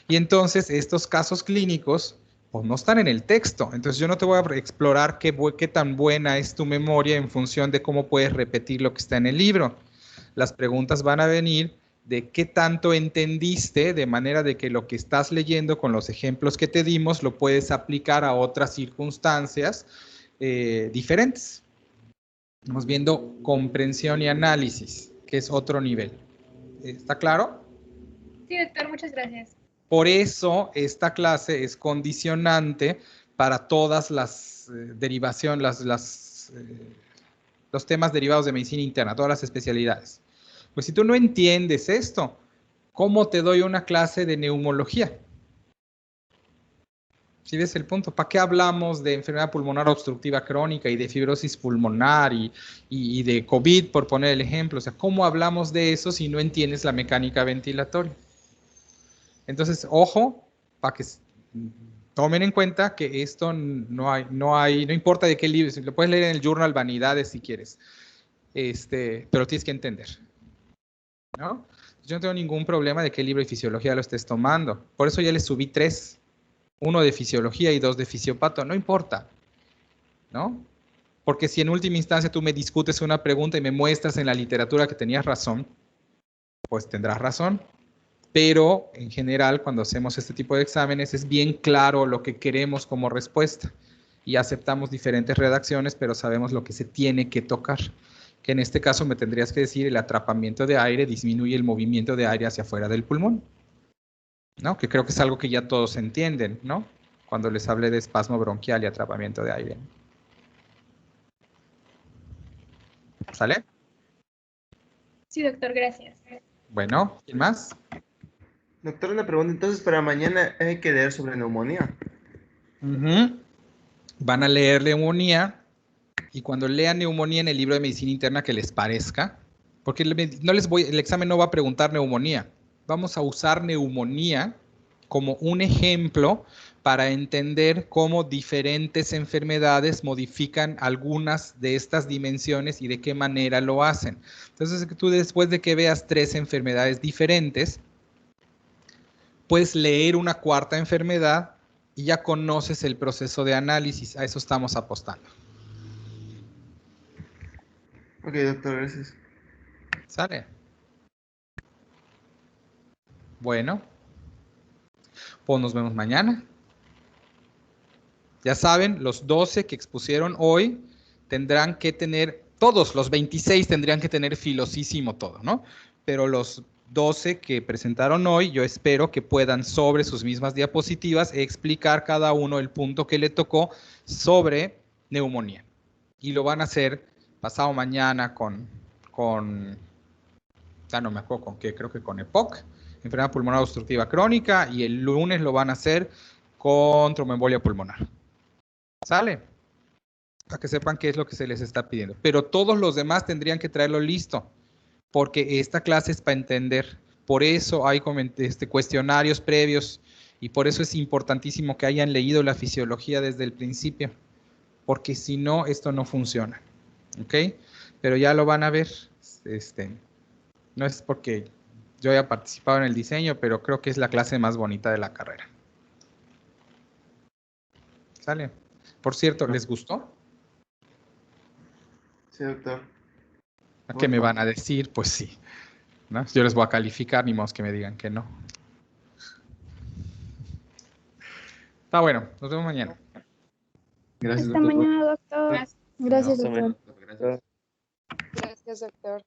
Y entonces estos casos clínicos pues no están en el texto. Entonces yo no te voy a explorar qué tan buena es tu memoria en función de cómo puedes repetir lo que está en el libro. Las preguntas van a venir de qué tanto entendiste, de manera de que lo que estás leyendo con los ejemplos que te dimos lo puedes aplicar a otras circunstancias diferentes. Estamos viendo comprensión y análisis, que es otro nivel. ¿Está claro? Sí, doctor, muchas gracias. Por eso esta clase es condicionante para todas las derivaciones, los temas derivados de medicina interna, todas las especialidades. Pues si tú no entiendes esto, ¿cómo te doy una clase de neumología? ¿Sí ves el punto? ¿Para qué hablamos de enfermedad pulmonar obstructiva crónica y de fibrosis pulmonar y de COVID, por poner el ejemplo? O sea, ¿cómo hablamos de eso si no entiendes la mecánica ventilatoria? Entonces, ojo, para que tomen en cuenta que esto no importa de qué libro, lo puedes leer en el Journal Vanidades si quieres, pero tienes que entender, ¿no? Yo no tengo ningún problema de qué libro de fisiología lo estés tomando, por eso ya les subí 3, 1 de fisiología y 2 de fisiopato, no importa, ¿no? Porque si en última instancia tú me discutes una pregunta y me muestras en la literatura que tenías razón, pues tendrás razón. Pero en general cuando hacemos este tipo de exámenes es bien claro lo que queremos como respuesta y aceptamos diferentes redacciones, pero sabemos lo que se tiene que tocar. Que en este caso me tendrías que decir el atrapamiento de aire disminuye el movimiento de aire hacia afuera del pulmón, ¿no? Que creo que es algo que ya todos entienden, ¿no? Cuando les hablé de espasmo bronquial y atrapamiento de aire. ¿Sale? Sí, doctor, gracias. Bueno, ¿quién más? Doctor, una pregunta. Entonces, para mañana hay que leer sobre neumonía. Van a leer neumonía y cuando lean neumonía en el libro de medicina interna que les parezca, porque el examen no va a preguntar neumonía. Vamos a usar neumonía como un ejemplo para entender cómo diferentes enfermedades modifican algunas de estas dimensiones y de qué manera lo hacen. Entonces, tú después de que veas 3 enfermedades diferentes, puedes leer una 4ª enfermedad y ya conoces el proceso de análisis. A eso estamos apostando. Ok, doctor, gracias. ¿Sale? Bueno, pues nos vemos mañana. Ya saben, los 12 que expusieron hoy tendrán que tener, todos los 26 tendrían que tener filosísimo todo, ¿no? Pero los 12 que presentaron hoy, yo espero que puedan sobre sus mismas diapositivas explicar cada uno el punto que le tocó sobre neumonía. Y lo van a hacer pasado mañana ya no me acuerdo con qué, creo que con EPOC, enfermedad pulmonar obstructiva crónica, y el lunes lo van a hacer con tromboembolia pulmonar. ¿Sale? Para que sepan qué es lo que se les está pidiendo. Pero todos los demás tendrían que traerlo listo, porque esta clase es para entender. Por eso hay cuestionarios previos y por eso es importantísimo que hayan leído la fisiología desde el principio, porque si no, esto no funciona. ¿Ok? Pero ya lo van a ver. No es porque yo haya participado en el diseño, pero creo que es la clase más bonita de la carrera. ¿Sale? Por cierto, ¿les gustó? Sí, doctor. ¿A qué me van a decir? Pues sí, ¿no? Yo les voy a calificar, ni modo que me digan que no. Está bueno, nos vemos mañana. Gracias, hasta doctor. Mañana, doctor. Gracias. Gracias, No, doctor. Gracias. Gracias, doctor.